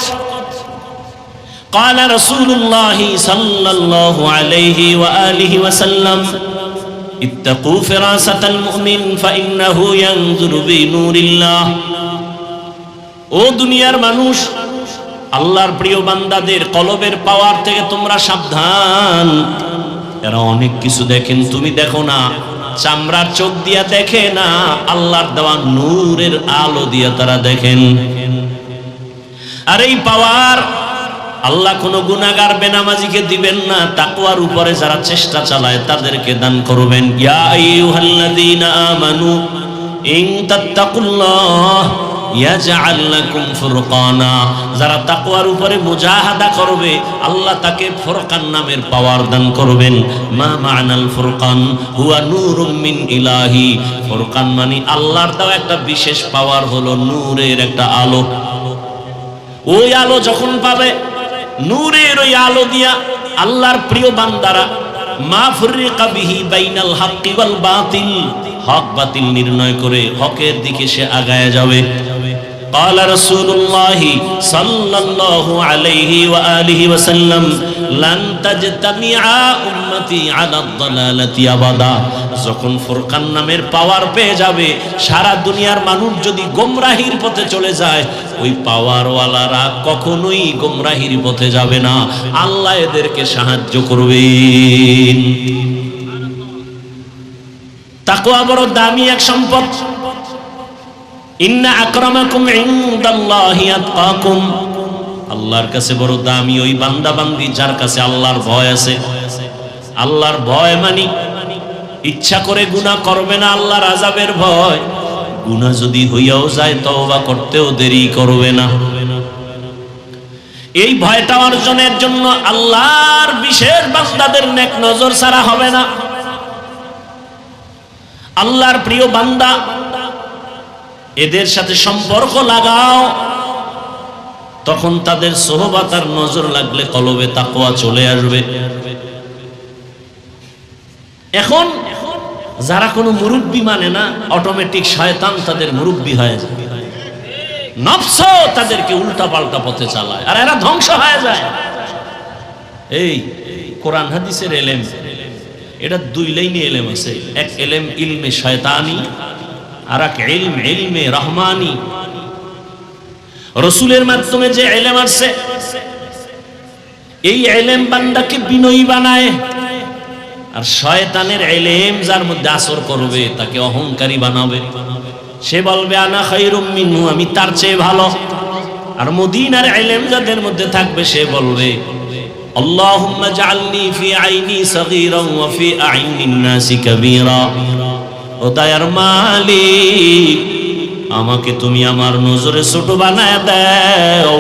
قال رسول الله صلى الله عليه وآله وسلم اتقوا فراسة المؤمن فإنه ينظر بنور الله। ও দুনিয়ার মানুষ, আল্লাহর প্রিয় বান্দাদের কলবের পাওয়ার থেকে তোমরা সাবধান। এরা অনেক কিছু দেখেন, তুমি দেখো না। চামড়ার চোখ দিয়া দেখে না, আল্লাহর দেওয়া নূরের আলো দিয়া তারা দেখেন। আর এই পাওয়ার আল্লাহ কোনো গুনাহগার বেনামাজিকে দিবেন না, তাকওয়ার উপরে যারা চেষ্টা চালায় তাদেরকে দান করবেন। ইয়া আইয়ুহাল্লাযীনা আমানু ইন তাত্তাকুল্লাহ ইয়াজআল লাকুম ফুরকানা। যারা তাকওয়ার উপরে মুজাহাদা করবে, আল্লাহ তাকে ফুরকান নামের পাওয়ার দান করবেন। মা মা'নাল ফুরকান হুয়া নূরুম মিন ইলাহি। ফুরকান মানে আল্লাহর দেওয়া একটা বিশেষ পাওয়ার, হলো নূরের একটা আলো। ওই আলো যখন পাবে, নূরের ওই আলো দিয়া আল্লাহর প্রিয় বান্দারা মা ফুররিকা বিহি বাইনাল হাক্কি ওয়াল বাতিল, হক বাতিল নির্ণয় করে হকের দিকে সে আগায় যাবে। قال رسول الله صلى الله عليه وآله وسلم لن تجتمع أمتي على الضلالة أبدا। যখন ফুরকান নামের পাওয়ার পেয়ে যাবে, সারা দুনিয়ার মানুষ যদি গোমরাহির পথে চলে যায়, ওই পাওয়ারওয়ালারা কখনোই গোমরাহির পথে যাবে না, আল্লাহ এদেরকে সাহায্য করবেন। তাকওয়া বড় দামি এক সম্পদ। ইন্না আকরামাকুম ইনদাল্লাহি আতকাকুম, আল্লাহর কাছে বড় দামি ওই বান্দা বান্দি যার কাছে আল্লাহর ভয় আছে। আল্লাহর ভয় মানে ইচ্ছা করে গুনাহ করবে না, আল্লাহর আযাবের ভয়। গুনাহ যদি হইয়াও যায় তওবা করতেও দেরি করবে না। এই ভয়টা অর্জনের জন্য আল্লাহর বিশেষ বান্দাদের নেক নজর ছাড়া হবে না। আল্লাহর প্রিয় বান্দা, এদের সাথে সম্পর্ক লাগাও, তখন তাদের সোহবত আর নজর লাগলে কলবে তাকওয়া চলে আসবে। এখন যারা কোনো মুরব্বি মানে না, অটোমেটিক শয়তান তাদের মুরব্বি হয়ে যায়, নফস তাদেরকে উল্টা পাল্টা পথে চালায়, আর এরা ধ্বংস হয়ে যায়। এই কোরআন হাদিসের এলেম, এটা দুই লাইনে এলেম আছে। এক এলেম ইলমে শয়তানি, আর এক ইলম ইলমে রহমানি। রাসূলের মাধ্যমে যে ইলম আসছে, এই ইলম বান্দাকে বিনয়ী বানায়, আর শয়তানের ইলম যার মধ্যে আসর করবে তাকে অহংকারী বানাবে। সে বলবে আনা খায়রুম মিনহু, আমি তার চেয়ে ভালো। আর মদিনার ইলম যাদের মধ্যে থাকবে সে বলবে আল্লাহুম্মা জাআলনি ফি আইনি সগীরান ওয়া ফি আইনিন নাসি কাবীরা। ও দয়ার মালিক, আমাকে তুমি আমার নজরে ছোট বানায় দাও,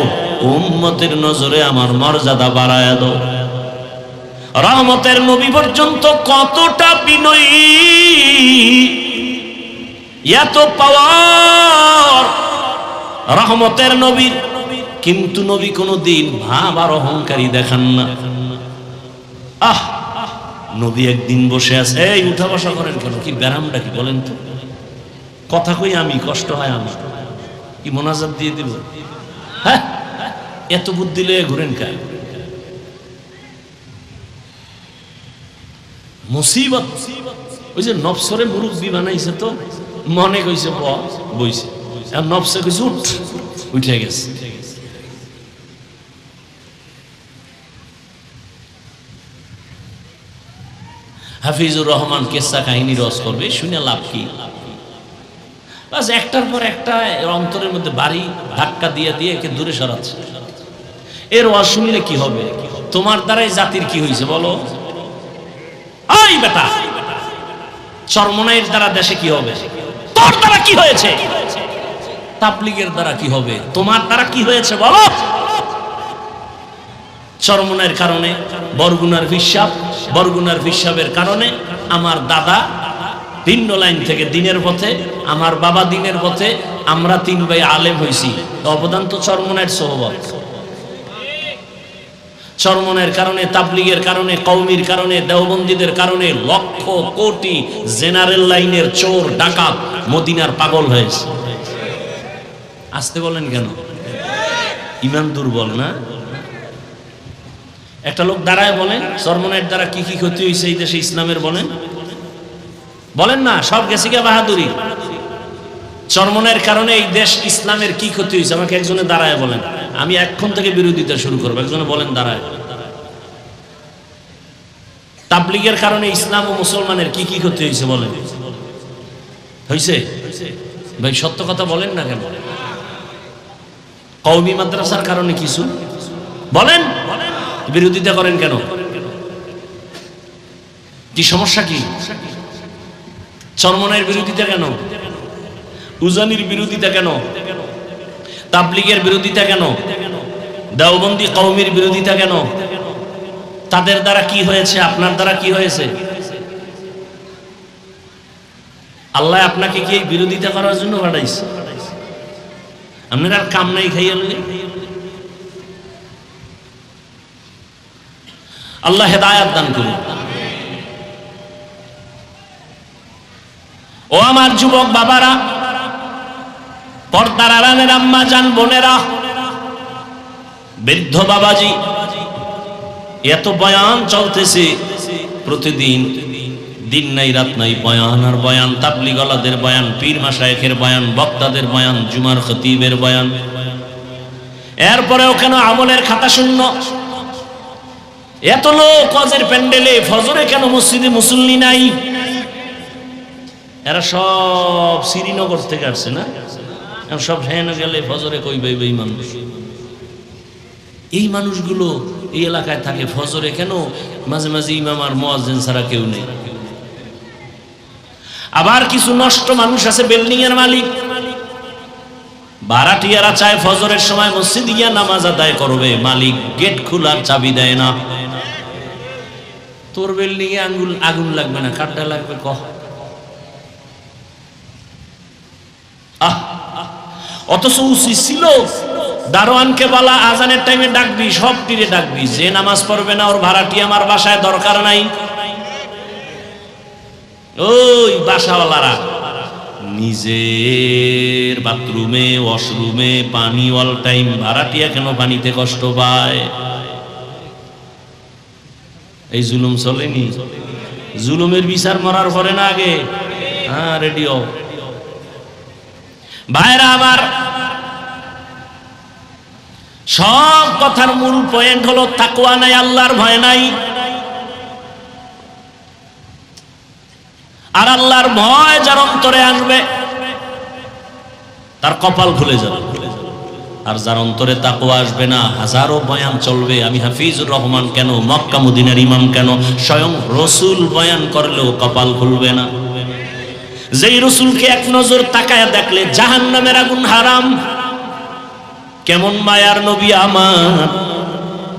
উম্মতের নজরে আমার মর্যাদা বাড়ায় দাও। রহমতের নবী পর্যন্ত কতটা বিনয়ী, এত পাওয়ার রহমতের নবীর, কিন্তু নবী কোনদিন ভাব আর অহংকারী দেখান না। নবী একদিন বসে আছে, এই উঠা বসা করেন কেন, কি ব্যারামটা কি বলেন তো, কথা কই আমি, কষ্ট হয় আমার, কি মোনাজাত দিয়ে দিব? হ্যাঁ, এত বুদ্ধি লয়ে ঘুরেন কেন? মুসিবত। ওই যে নফসরে মুরব্বি বানাইছে, তো মনে কইছে বইছে, আর নফসে কইছে উঠে গেছে। হাফিজুর রহমান কেসা কাহিনী রস করবে, শুনে লাভ কি? বাস একটার পর একটা অন্তরের মধ্যে বাড়ি ধাক্কা দিয়ে দিয়ে একে দূরে সরাচ্ছে। এর ওয়াজ শুনলে কি হবে? তোমার দ্বারাই জাতির কি হয়েছে বলো? ওই বেটা, চরমনাইয়ের দ্বারা দেশে কি হবে? তোর দ্বারা কি হয়েছে? তাবলীগের দ্বারা কি হবে? তোমার দ্বারা কি হয়েছে বলো? চরমনাইয়ের কারণে বরগুনার ফিসাব, বরগুনার ফিসাবের কারণে আমার দাদা ভিন্ন লাইন থেকে দিনের পথে, আমার বাবা দিনের পথে, আমরা তিন ভাই আলেম হইছি। অবদান তো চরমনাইয়ের সোহবত। চরমনাইয়ের কারণে, তাবলীগের কারণে, কওমির কারণে, দেওবন্দীদের কারণে লক্ষ কোটি জেনারেল লাইনের চোর ডাকাত মদিনার পাগল হয়েছে। আসতে বলেন কেন? ইমান দুর্বল না? একটা লোক দাঁড়ায় বলেন চরমনাইয়ের দ্বারা কি কি ক্ষতি হয়েছে এই দেশে ইসলামের, বলেন না, সব গেছে গিয়া বাহাদুরি। চরমনাইয়ের কারণে এই দেশ ইসলামের কি ক্ষতি হয়েছে আমাকে একজনে দাঁড়ায় বলেন, আমি এখন থেকে বিরোধিতা শুরু করবো। একজনে বলেন দাঁড়ায়। তাবলীগের কারণে ইসলাম ও মুসলমানের কি কি ক্ষতি হয়েছে বলেন। হয়েছে ভাই, সত্য কথা বলেন না কেন? কওমি মাদ্রাসার কারণে কিছু বলেন, বিরোধিতা করেন কেন? কি সমস্যা কি? চরমনাইয়ের বিরোধিতা কেন? উজানির বিরোধিতা কেন? তাবলীগের বিরোধিতা কেন? দেওবন্দি কওমির বিরোধিতা কেন? তাদের দ্বারা কি হয়েছে? আপনার দ্বারা কি হয়েছে? আল্লাহ আপনাকে কি বিরোধিতা করার জন্য পাঠাইছে? আপনার আর কাম নাই খাইয়া লইলে? আল্লাহ হেদায়াত দান করুন। ও আমার যুবক বাবারা, পর্দার আড়ালের আম্মা জান বোনেরা, বৃদ্ধ বাবাজি, এত বয়ান চলতেছে প্রতিদিন, দিন নাই রাত নাই বয়ান আর বয়ান, তাবলীগওয়ালাদের বয়ান, পীর মাশায়েখের বয়ান, বক্তাদের বয়ান, জুমার খতিবের বয়ান। এরপরেও কেন আমলের খাতা শূন্য? এত লোক হজের প্যান্ডেলে, ফজরে কেন মসজিদে মুসল্লি নাই? এরা সব শ্রীনগর থেকে আসছে না, সব হেন গেলে ফজরে কই বেই মানুষ। এই মানুষগুলো এই এলাকায় থাকে, ফজরে কেন মাঝে মাঝে ইমাম আর মুয়াজ্জিন ছাড়া কেউ নেই। আবার কিছু নষ্ট মানুষ আছে, বিল্ডিং এর মালিক, ভাড়াটিয়ারা চায় ফজরের সময় মসজিদে গিয়া নামাজ আদায় করবে, মালিক গেট খোলার চাবি দেয় না। তোর বিল্ডিং এ আগুন লাগবে না, কাঠটা লাগবে কহ। অথচ উচিত ছিল দারোয়ানকে বলা, আজানের টাইমে ডাকবি, সব তীরে ডাকবি, যে নামাজ পড়বে না ওর ভাড়াটি আমার বাসায় দরকার নাই। ওই বাসাওয়ালারা নিজের বাথরুমে ওয়াশরুমে পানি অল টাইম, ভাড়াটিয়া কেন পানিতে কষ্ট পায়? এই জুলুম চলেনি? জুলুমের বিচার মরার পরে না আগে? হ্যাঁ, রেডিও ভাইরা আমার, সব কথার মূল পয়েন্ট হলো তাকওয়া নাই, আল্লাহর ভয় নাই। আর আল্লাহর ভয় যার অন্তরে আসবে তার কপাল খুলে যাবে। আর যার অন্তরে তাকওয়া আসবে না, হাজারো বয়ান চলবে, আমি হাফিজুর রহমান কেন, মক্কা মদিনার ইমাম কেন, স্বয়ং রসুল বয়ান করলেও কপাল খুলবে না। যেই রসুলকে এক নজর তাকায়া দেখলে জাহান্নামের আগুন হারাম, কেমন মায়ার নবী আমার,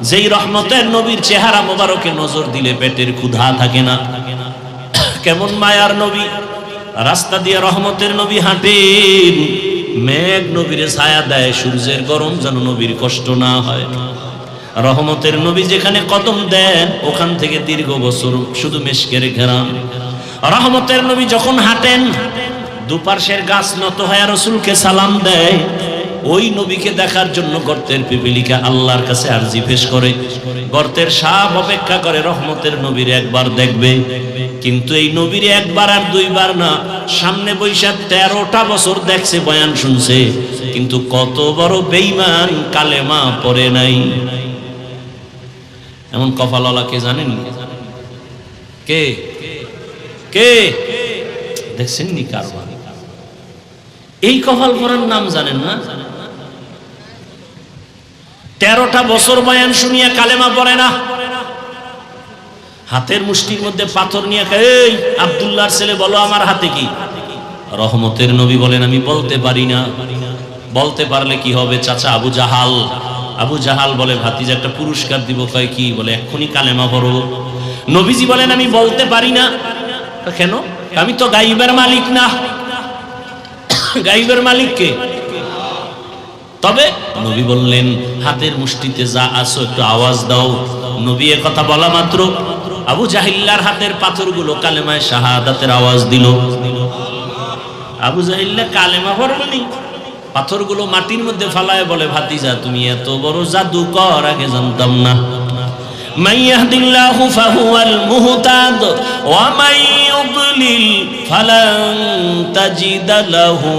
যেই রহমতের নবীর চেহারা মোবারকে নজর দিলে পেটের ক্ষুধা থাকে না। কেমন মায়ার নবী, রাস্তা দিয়ে রহমতের নবী হাঁটেন, মেঘ নবীরে ছায়া দেয়, সূর্যের গরম যেন নবীর কষ্ট না হয়। রহমতের নবী যেখানে কদম দেন, ওখান থেকে দীর্ঘ বছর শুধু মেশকের ঘেরান। রহমতের নবী যখন হাঁটেন, দুপার্শ্বের গাছ নত হয়ে রসুলকে সালাম দেয়। ওই নবীকে দেখার জন্য গর্তের পিপিলিকা আল্লাহর কাছে আরজি পেশ করে, গর্তের সাপ অপেক্ষা করে রহমতের নবীর একবার দেখবে। কিন্তু এই নবীর একবার আর দুইবার না, সামনে বৈশা 13টা বছর দেখছে, বয়ান শুনছে, কিন্তু কত বড় বেঈমান, কালেমা পড়ে নাই। এমন কপালওয়ালা কে জানেন? কে কে দেখছেন নি কারবার? এই কপাল পড়ার নাম জানেন না? 13টা বছর বয়ান শুনিয়া কালেমা পড়ে না। হাতের মুষ্টির মধ্যে পাথর নিয়ে, এই আব্দুল্লাহর ছেলে বলো আমার হাতে কি? রহমতের নবী বলেন আমি বলতে পারি না। বলতে পারলে কি হবে? চাচা আবু জাহাল। আবু জাহাল বলে ভাতিজা একটা পুরস্কার দিব। কয় কি? বলে এক্ষুনি কালেমা পড়ো। নবীজি বলেন আমি বলতে পারি না। কেন? আমি তো গাইবের মালিক না। গাইবের মালিক কে? তবে নবী বললেন হাতের মুষ্টিতে যা আছো একটু আওয়াজ দাও। নবী এ কথা বলা মাত্র আবু জাহিল্লার হাতের পাথরগুলো কালেমায়ে শাহাদাতের আওয়াজ দিল। আবু জাহিল্লা কালেমা পড়লনি, পাথরগুলো মাটির মধ্যে ফালায় বলে ভাতিজা তুমি এত বড় জাদুকর, আগে জানতাম না। মান ইয়াহদিল্লাহু ফাহুয়াল মুহতাদ ওয়া মান ইউদ্লিল ফালান তাজিদা লাহু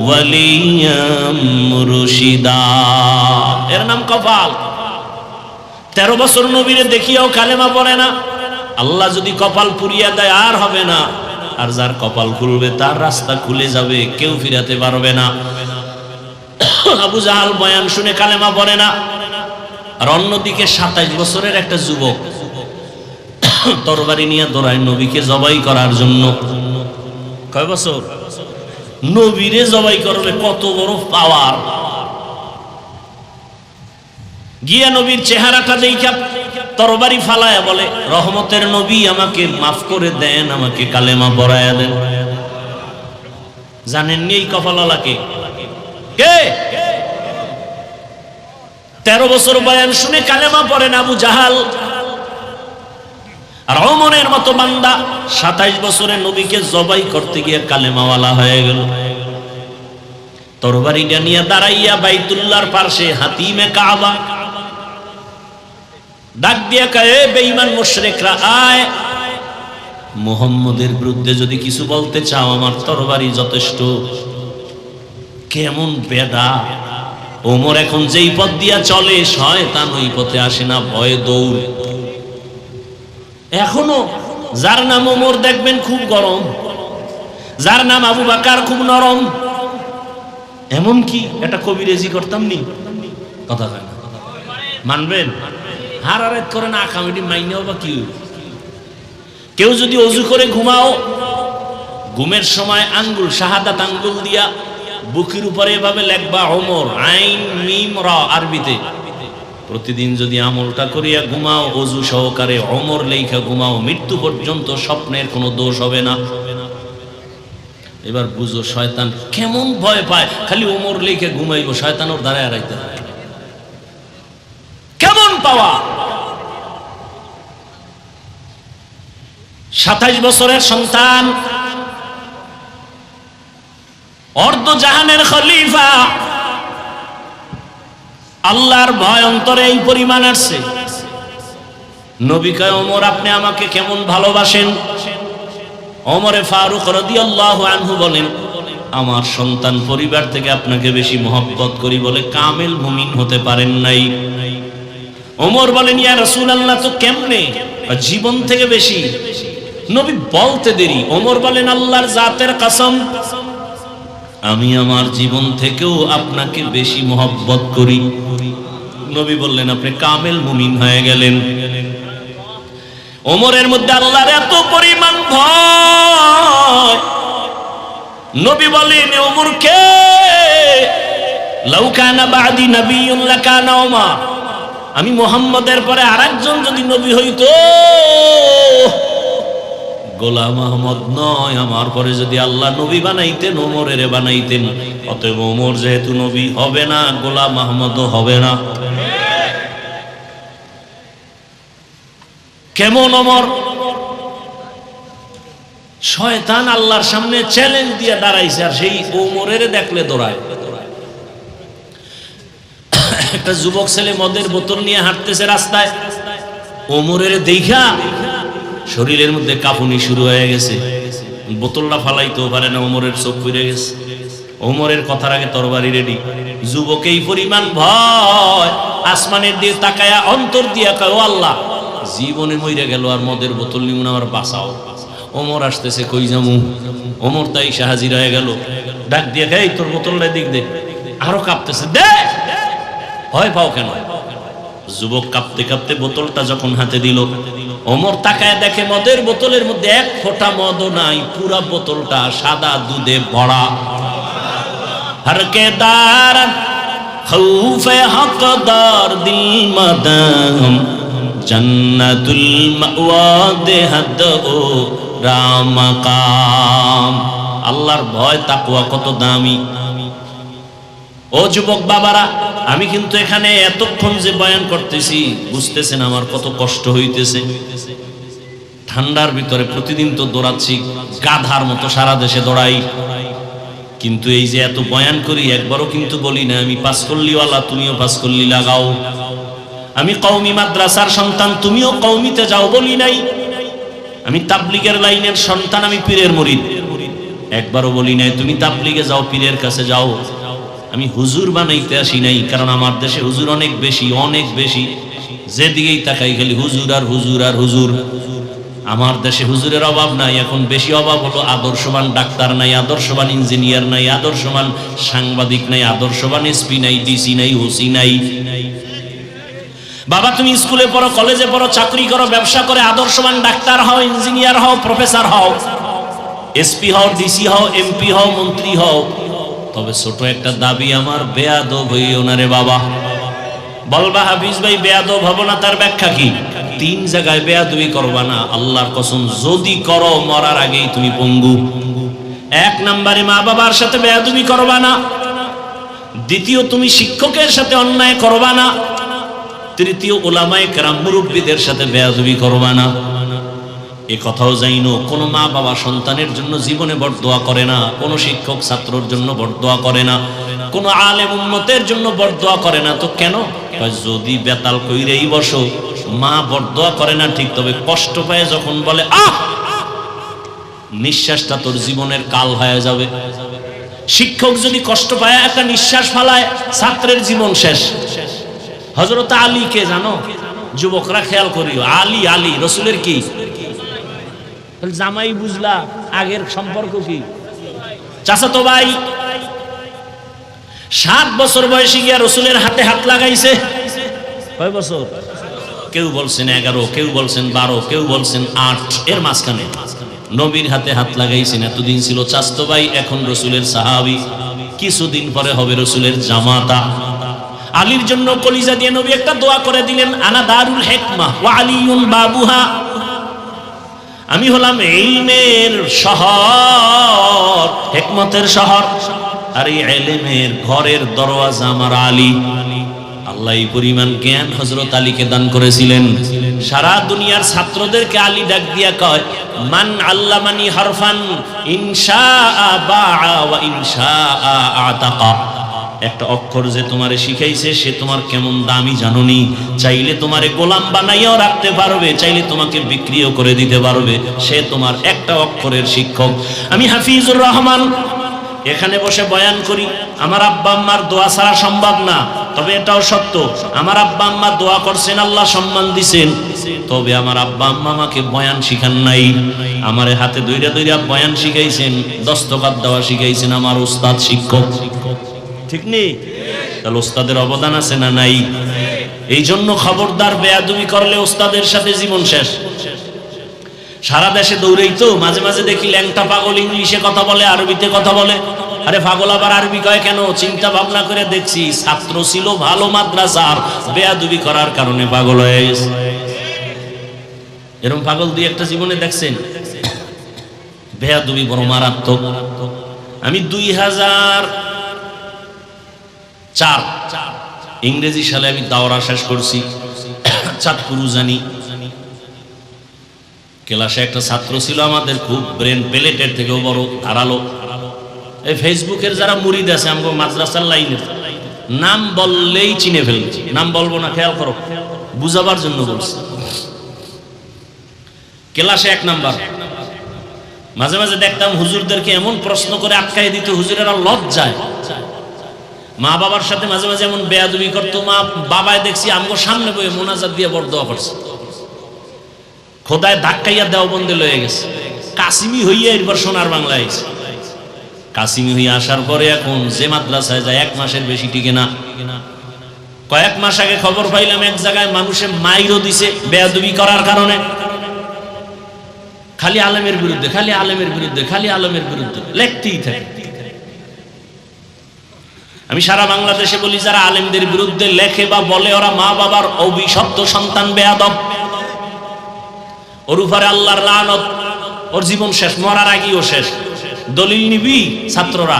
ওয়ালিয়াম মুরশিদা। এর নাম কপাল। 13 বছর নবীরে দেখিয়াও কালেমা পড়ে না। আল্লাহ যদি কপাল পুরিয়া দেয় আর হবে না। আর যার কপাল খুলবে তার রাস্তা খুলে যাবে, কেউ ফিরাতে পারবে না। আবু জাহাল বয়ান শুনে কালেমা পড়ে না। আর অন্যদিকে 27 বছরের একটা যুবক তরবারি নিয়ে দৌড়ায় নবীকে জবাই করার জন্য। কয় বছর? নবীরে জবাই করবে, কত বড় পাওয়ার! গিয়া নবীর চেহারাটা দেখা তরবারি ফালায়া বলে রহমতের নবী আমাকে মাফ করে দেন, আমাকে কালেমা পড়ায়া দেন। জানেননি এই কপালওয়ালাকে কে? 13 বছর বয়ান শুনে কালেমা পড়েন আবু জাহাল। আর ওমরের মতো বান্দা 27 বছরে নবীকে জবাই করতে গিয়ে কালেমাওয়ালা হয়ে গেল। তরবারিটা নিয়ে দাঁড়াইয়া বাইতুল্লাহর পাশে হাতিমে কাবা ডাক দিয়ে কয়, বেঈমান মুশরিকরা আয়, মুহাম্মদের বিরুদ্ধে যদি কিছু বলতে চাও আমার তরবারি যথেষ্ট। কেমন বেদা! ওমর এখন যেই পথ দিয়া চলে শয়তান ওই পথে আসে না, ভয়ে দৌড়। এখনো যার নাম ওমর দেখবেন খুব গরম, যার নাম আবু বকর খুব নরম। এমন কি এটা কবিরেজি করতাম নি? কথা হয় না, মানবেন? হারারাত করে না কামিটি মাইনেও বা কি? কেউ যদি ওযু করে ঘুমাও, ঘুমের সময় আঙ্গুল শাহাদাত আঙ্গুল দিয়া বুকের উপরে এভাবে লেখবা ওমর, আইন মিম র আরবিতে। প্রতিদিন যদি আমলটা করিয়া ঘুমাও, ওযু সহকারে ওমর লেখা ঘুমাও, মৃত্যু পর্যন্ত স্বপ্নের কোনো দোষ হবে না। এবার বুঝো শয়তান কেমন ভয় পায়, খালি ওমর লেখে ঘুমাইব, শয়তান ওর দ্বারা এড়াইতে হয়। কেমন পাওয়া! 27 বছরের সন্তান, অর্ধ জাহানের খলিফা, আল্লাহর ভয় অন্তরে এই পরিমাণ আসছে। নবী কয়, ওমর আপনি আমাকে কেমন ভালোবাসেন? ওমরে ফারুক রাদিয়াল্লাহু আনহু বলেন, আমার সন্তান পরিবার থেকে আপনাকে বেশি মহব্বত করি বলে কামেল মুমিন হতে পারেন নাই। ওমর বলেন, ইয়া রাসূলুল্লাহ, তো কেমনে? জীবন থেকে বেশি। নবী বলতে দেরি, ওমর বলেন, আল্লাহর জাতের কসম, আমি আমার জীবন থেকেও আপনাকে বেশি মহব্বত করি। নবী বললেন, আপনি কামেল মুমিন হয়ে গেলেন। ওমরের মধ্যে আল্লাহর এত পরিমাণ ভয়, নবী বলেন, ওমরকে লাউ কানা বাদি নবিয়্যুন লাকানা ওমর, আমি মুহাম্মদের পরে আরেকজন যদি নবী হইতো, গোলাম আহমদ নয়, আমার পরে যদি আল্লাহ নবী বানাইতেন ওমরের বানাইতেন। অতএব ওমর যেহেতু নবী হবে না, গোলাম আহমদও হবে না। কেমন ওমর! শয়তান আল্লাহর সামনে চ্যালেঞ্জ দিয়ে দাঁড়াইছে, আর সেই ওমরের দেখলে দৌড়ায়। একটা যুবক ছেলে মদের বোতল নিয়ে হাঁটতেছে রাস্তায়, ওমরের দেখা শরীরের মধ্যে কাঁপুনি শুরু হয়ে গেছে, বোতলটা ফালাইতেও পারে না, ওমরের চোখ পড়ে গেছে। ওমরের কথার আগে তরবারি রেডি। যুবক এই পরিমাণ ভয়, আসমানের দিকে তাকায়া অন্তর দিয়া কয়, ও আল্লাহ, জীবনে মইরা গেল আর মদের বোতল নিমুন, আমার বাঁচাও। ওমর আসতেছে, কই যামু? ওমর তাই হাজির হয়ে গেল, ডাক দিয়ে, এই তোর বোতলটা দিক দে। আরো কাঁপতেছে, দে। ভয় পাও কেন? যুবক কাঁপতে কাঁপতে বোতলটা যখন হাতে দিল, ওমর তাকায় দেখে মদের বোতলের মধ্যে এক ফোঁটা মদও নাই, পুরা বোতলটা সাদা দুধে ভরা। হরকেদার খৌফে হকদার দিল মাদাম, জান্নাতুল মাওয়া দেহাদ ও রামাকাম। আল্লাহর ভয় তাকওয়া কত দামি! ও যুবক বাবারা, আমি কিন্তু এখানে এতক্ষণ যে বয়ান করতেছি, বুঝতেছেন আমার কত কষ্ট হইতেছে। ঠান্ডার ভিতরে প্রতিদিন তো দৌড়াচ্ছি, গাধার মতো সারা দেশে দৌড়াই, কিন্তু এই যে এত বয়ান করি, একবারও কিন্তু বলি না আমি পাঁচকল্লিওয়ালা, তুমিও পাঁচকল্লি লাগাও। আমি কওমি মাদ্রাসার সন্তান, তুমিও কওমিতে যাও, বলি নাই। আমি তাবলিগের লাইনের সন্তান, আমি পীরের মুরিদ, একবারও বলি নাই তুমি তাবলিগে যাও, পীরের কাছে যাও। আমি হুজুর বানাইতে আসি নাই, কারণ আমার দেশে হুজুর অনেক বেশি, অনেক বেশি। যেদিকেই তাকাই খালি হুজুর আর হুজুর আর হুজুর। আমার দেশে হুজুরের অভাব নাই, এখন বেশি অভাব হলো আদর্শবান ডাক্তার নাই, আদর্শবান ইঞ্জিনিয়ার নাই, আদর্শবান সাংবাদিক নাই, আদর্শবান এসপি নাই, ডিসি নাই, ওসি নাই। বাবা, তুমি স্কুলে পড়ো, কলেজে পড়ো, চাকরি করো, ব্যবসা করে আদর্শবান ডাক্তার হও, ইঞ্জিনিয়ার হও, প্রফেসর হও, এসপি হও, ডিসি হও, এমপি হও, মন্ত্রী হও। তবে ছোট একটা দাবি আমার, বেয়াদব হইও না রে বাবা। বলবা হাফিজ ভাই বেয়াদব হব না, তার ব্যাখ্যা কি? 3 জায়গায় বেয়াদবি করবা না, আল্লাহর কসম, যদি করো মরার আগেই তুমি পঙ্গু। 1 নম্বরে মা বাবার সাথে বেয়াদবি করবা না। দ্বিতীয়, তুমি শিক্ষকের সাথে অন্যায় করবা না। তৃতীয়, উলামায়ে কেরাম মুরব্বিদের সাথে বেয়াদবি করবা না। এ কথাও জাইনো, কোনো মা বাবা সন্তানের জন্য জীবনে বরদোয়া করে না, কোনো শিক্ষক ছাত্রর জন্য বরদোয়া করে না, কোনো আলেম উম্মতের জন্য বরদোয়া করে না। তো কেন? যদি বেতাল কইরেই বসো, মা বরদোয়া করে না ঠিক, তবে কষ্ট পায় যখন বলে আহ, নিঃশ্বাসটা তোর জীবনের কাল হয়ে যাবে। শিক্ষক যদি কষ্ট পায়, একটা নিঃশ্বাস ফালায়, ছাত্রের জীবন শেষ। হযরত আলী কে জানো? যুবকরা খেয়াল করিও, আলী, আলী রসুলের কি জামাই, বুঝলা আগের সম্পর্ক কি? চাচাতো ভাই। 7 বছর বয়সে গিয়া রসুলের হাতে হাত লাগাইছে। কয় বছর? কেউ বলছেন 11, কেউ বলছেন 12, কেউ বলছেন 8, এর মাঝখানে নবীর হাতে হাত লাগাইছেন। এতদিন ছিল চাচাতো ভাই, এখন রসুলের সাহাবী, কিছুদিন পরে হবে রসুলের জামাতা। আলীর জন্য কলিজা দিয়ে নবী একটা দোয়া করে দিলেন, আনা দারুল হিকমা ওয়া আলিয়ুন বাবুহা, আমি হলাম ইলমের শহর, হিকমতের শহর, আর এই ইলমের ঘরের দরওয়াজা আমার আলী। আল্লাহ এই পরিমাণ জ্ঞান হযরত আলীকে দান করেছিলেন। সারা দুনিয়ার ছাত্রদেরকে আলী ডাক দিয়া কয়, মান আল্লামানি হারফান ইনশাআ বাআ ওয়া ইনশাআ আতাকা। একটা অক্ষর যে তোমারে শিখাইছে, সে তোমার কেমন দামি জানোনি, চাইলে তোমারে গোলাম বানাইয়াও রাখতে পারবে, চাইলে তোমাকে বিক্রিও করে দিতে পারবে, সে তোমার একটা অক্ষরের শিক্ষক। আমি হাফিজুর রহমান এখানে বসে বয়ান করি, আমার আব্বা আম্মার দোয়া ছাড়া সম্ভব না। তবে এটাও সত্য, আমার আব্বা আম্মা দোয়া করছেন, আল্লাহ সম্মান দিছেন, তবে আমার আব্বা আম্মা আমাকে বয়ান শিখান নাই। আমার হাতে দইরা দইরা বয়ান শিখাইছেন, দস্তখত দেওয়া শিখাইছেন আমার উস্তাদ, শিক্ষক। ঠিক নেই? তাহলে ওস্তাদের অবদান আছে না নাই? এই জন্য খবরদার, বেয়াদবি করলে ওস্তাদের সাথে জীবন শেষ। সারা দেশে দৌড়েই তো মাঝে মাঝে দেখি ল্যাংটা পাগল ইংলিশে কথা বলে, আরবিতে কথা বলে। আরে পাগল আবার আরবি কয় কেন? চিন্তা ভাবনা করে দেখছি, ছাত্র ছিল ভালো মাদ্রাসার, বেয়াদবি করার কারণে পাগল হয়ে গেছে। এরকম পাগল দুই একটা জীবনে দেখছেন? বেয়াদবি বড় মারাত্মক। আমি 2004 ইংরেজি সালে আমি দাওরা শেষ করছি, চাঁদপুর জানি। ক্লাসে একটা ছাত্র ছিল আমাদের, খুব ব্রেন প্লেটের থেকেও বড়, ধারালো। এই ফেসবুকের যারা মুরিদ আছে আমাকে মাদ্রাসার লাইনের, নাম বললেই চিনে ফেলছে। নাম বলবো না, খেয়াল করো, বুঝাবার জন্য বলছি। ক্লাসে 1 নাম্বার। মাঝে মাঝে দেখতাম হুজুরদেরকে এমন প্রশ্ন করে আটকাই দিত, হুজুরেরা লজ্জায়। মা বাবার সাথে মাঝে মাঝে এমন বেয়াদবি করতো। মা বাবায় দেখছি আমগো সামনে বয়ে মোনাজাত দিয়ে বরদোয়া করছে, খোদায় ধাক্কাইয়া দেওবন্দে লয়ে গেছে। কাসিমি হইয়া এরপর সোনার বাংলায় এসে, কাসিমি হইয়া আসার পরে এখন যে মাদ্রাসায় যায় 1 মাসের বেশি টিকে না। কয়েক মাস আগে খবর পাইলাম এক জায়গায় মানুষে মাইরও দিছে বেয়াদবি করার কারণে। খালি আলেমের বিরুদ্ধে, খালি আলেমের বিরুদ্ধে, খালি আলেমের বিরুদ্ধে লেখতেই থাকে। আমি সারা বাংলাদেশে বলি, যারা আলেমদের বিরুদ্ধে লেখে বা বলে, ওরা মা বাবার অভিশপ্ত সন্তান, বেয়াদব। ওর উপরে আল্লাহর লানত, ওর জীবন শেষ, মরার আগেও শেষ। দলিল নিবি? ছাত্ররা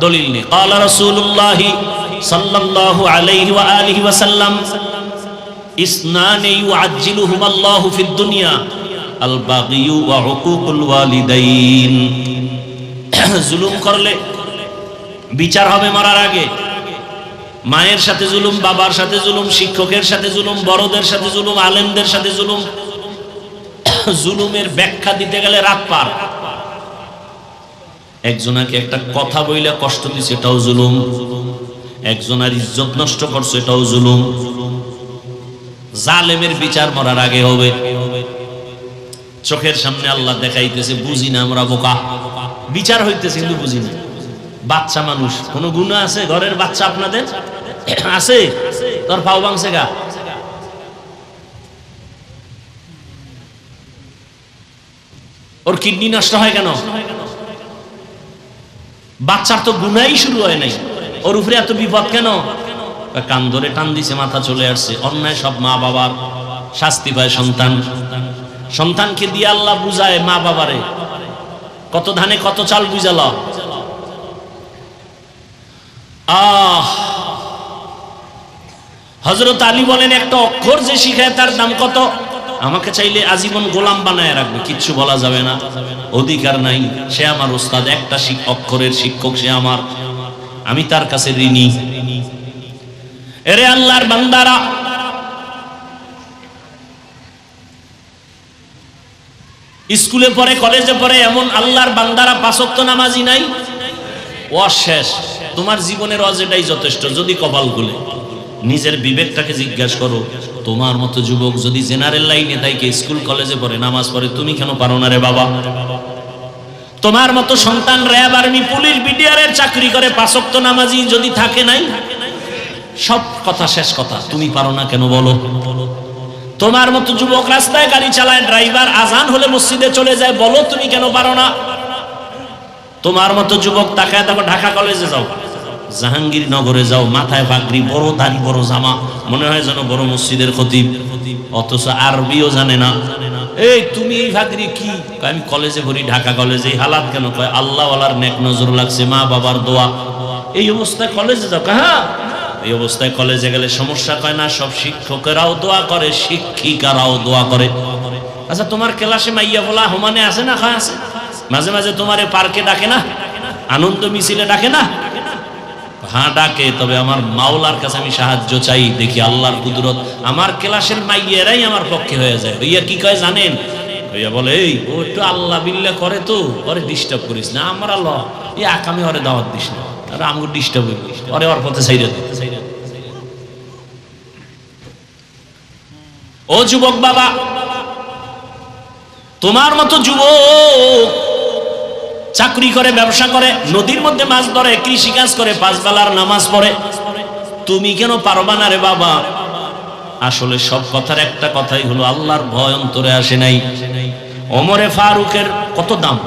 দলিল নে। ক্বালা রাসূলুল্লাহ সাল্লাল্লাহু আলাইহি ওয়া আলিহি ওয়া সাল্লাম, ইসনানি ইউআজ্জিলুহুম আল্লাহু ফিদ দুনিয়া, আল বাগিয়ু ওয়া হুকুকুল ওয়ালিদাইন। জুলুম করলে বিচার হবে মরার আগে। মায়ের সাথে জুলুম, বাবার সাথে জুলুম, শিক্ষকের সাথে জুলুম, বড়দের সাথে জুলুম, আলেমদের সাথে জুলুম। জুলুমের ব্যাখ্যা দিতে গেলে রাত পার। একজনাকে একটা কথা বইলে কষ্ট দিছে, এটাও জুলুম। একজনের ইজ্জত নষ্ট করছে, এটাও জুলুম। জালেমের বিচার মরার আগে হবে। চোখের সামনে আল্লাহ দেখাইতেছে, বুঝি না আমরা বোকা। বিচার হইতেছে কিন্তু বুঝি না। বাচ্চা মানুষ, কোন গুনাহ আছে? ঘরের বাচ্চা আপনাদের আছে? তোর পাও ভাঙছে গা, ওর কিডনি নষ্ট হয় কেন? বাচ্চার তো গুনাহই শুরু হয় নাই, ওর উপরে এত বিপদ কেন? কান ধরে টান দিছে, মাথা চলে আসছে। অন্যায় সব মা বাবার, শাস্তি পায় সন্তান। সন্তানকে দিয়ে আল্লাহ বুঝায় মা বাবারে, কত ধানে কত চাল বুঝাল। হযরত আলী বলেন, একটা অক্ষর যে শিখায় তার দাম কত? আমাকে চাইলে আজীবন গোলাম বানায় রাখবে, কিচ্ছু বলা যাবে না, অধিকার নাই। সে আমার ওস্তাদ, একটা অক্ষরের শিক্ষক সে আমার, আমি তার কাছে ঋণী। এরে আল্লাহর বান্দারা, স্কুলে পড়ে, কলেজে পড়ে, এমন আল্লাহর বান্দারা 5 ওয়াক্ত নামাজি নাই। অশেষ, তোমার জীবনের অজেটাই যথেষ্ট। যদি কপাল খুলে নিজের বিবেকটাকে জিজ্ঞাসা করো, তোমার মতো যুবক যদি জেনারেল লাইনে তাইকে স্কুল কলেজে পড়ে, নামাজ পড়ে, তুমি কেন পারো না রে বাবা? তোমার মতো সন্তান র্যাব, আর্মি, পুলিশ, বিডিআরের চাকরি করে 5 ওয়াক্ত নামাজি যদি থাকে নাই, সব কথা শেষ কথা, তুমি পারো না কেন বলো? তোমার মতো যুবক রাস্তায় গাড়ি চালায়, ড্রাইভার, আজান হলে মসজিদে চলে যায়, বলো তুমি কেন পারো না? তোমার মতো যুবক তাকায় দেখো, ঢাকা কলেজে যাও, জাহাঙ্গীরনগরে যাও, মাথায় পাগড়ি, বড় দাড়ি, বড় জামা, মনে হয় যেন বড় মসজিদের খতিব, অথচ আরবিও জানে না। এই তুমি এই পাগড়ি কি? আমি কলেজে পড়ি, ঢাকা কলেজে। হালাত কেন? কয় আল্লাহওয়ালার নেক নজর লাগছে, মা বাবার দোয়া। এই অবস্থায় কলেজে যাও? হ্যাঁ, এই অবস্থায় কলেজে গেলে সমস্যা? কয় না, সব শিক্ষকেরাও দোয়া করে, শিক্ষিকারাও দোয়া করে। আচ্ছা, তোমার ক্লাসে মাইয়া বলা হোমানে আছে না? হয় আছে। মাঝে মাঝে তোমারে পার্কে ডাকে না, আনন্দ মিছিলে ডাকে না? হ্যাঁ ডাকে, তবে আমার মাওলার কাছে আমি সাহায্য চাই, দেখি আল্লাহর কুদরত আমার ক্লাসের মাইয়েরাই আমার পক্ষে হয়ে যায়। ভাইয়া কি কয় জানেন? ভাইয়া বলে, এই ও একটু আল্লাহ বিল্লাহ করে, তো ওরে ডিস্টার্ব করিস না, আমরা ল এই আকামে ওরে দাওয়াত দিস না, আর আমাকে ডিস্টার্ব হইব, ওরে ওর পথে ছাইড়ে দে। ও যুবক বাবা, তোমার মতো যুবক চাকরি করে, ব্যবসা করে, নদীর মধ্যে মাছ ধরে, কৃষি কাজ করে, 5 বেলার নামাজ পড়ে, তুমি কেন পারবা না রে বাবা? আসলে সব কথার একটা কথাই হলো, আল্লাহর ভয় অন্তরে আসে নাই। ওমরে ফারুকের কত দাম!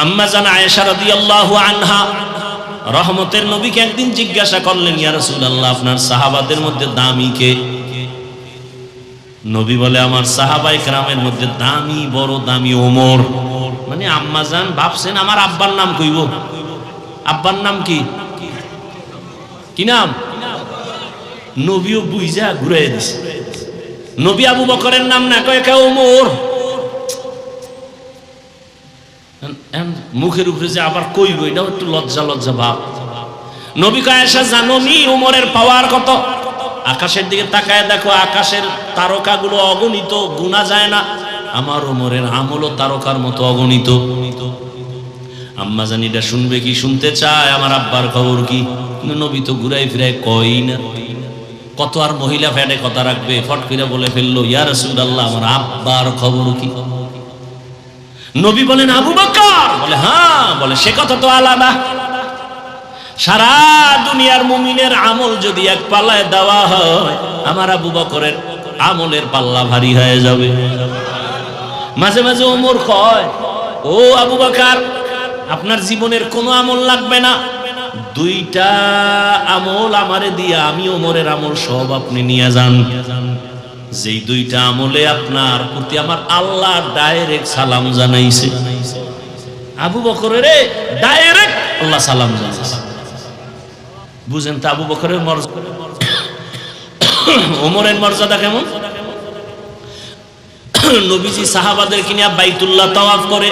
আম্মা জান আয়েশা রাদিয়াল্লাহু আনহা রহমতের নবীকে একদিন জিজ্ঞাসা করলেন, ইয়া রাসূলুল্লাহ, আপনার সাহাবাদের মধ্যে দামি কে? নবী বলে, আমার সাহাবায়ে কেরামের মধ্যে দামি, বড় দামি ওমর। মানে আম্মা জান ভাবছেন আমার আব্বার নাম কইব? আব্বার নাম কি? কি নাম? নবীও বুঝা ঘুরাই দিছে। নবী আবু বকরের নাম না কয়, কে ওমর। মুখের উপরে যে আবার কইব, এটাও একটু লজ্জা লজ্জা ভাব। নবী কয়, আয়েশা জানো নি ওমরের পাওয়ার কত? আকাশের দিকে তাকায় দেখো, আকাশের তারকাগুলো অগণিত, গুণা যায় না। আমার ওমরের আমলও তারকার মতো অগণিত। আম্মা জান এটা শুনবে কি? শুনতে চায় আমার আব্বার খবর কি? নবী তো ঘুরাই ফিরাই কই না। কত আর মহিলা ফ্যাটে কথা রাখবে, ফট করে বলে ফেললো, ইয়া রাসূলুল্লাহ, আমার আব্বার খবর কি? নবী বলেন, আবু বকর? বলে হ্যাঁ। বলে সে কথা তো আলাদা। সারা দুনিয়ার মুমিনের আমল যদি এক পাল্লায় দেওয়া হয়, আমার আবু বকরের আমলের পাল্লা ভারী হয়ে যাবে। মাঝে মাঝে ওমর কয়, ও আবু বকর, আপনার জীবনের কোনো আমল লাগবে না, 2টা আমল আমারে দিয়া, আমি ওমরের আমল সব আপনি নিয়ে যান। যেই 2টা আমলে আপনার প্রতি আমার আল্লাহ ডাইরেক্ট সালাম জানাইছে। আবু বকরের ডাইরেক্ট আল্লাহ সালাম জানাইছে। বুঝেন তো আবু বকরের মর্যাদা, ওমরের মর্যাদা কেমন? নবীজি সাহাবাদের কিনা বাইতুল্লাহ তাওয়াফ করে।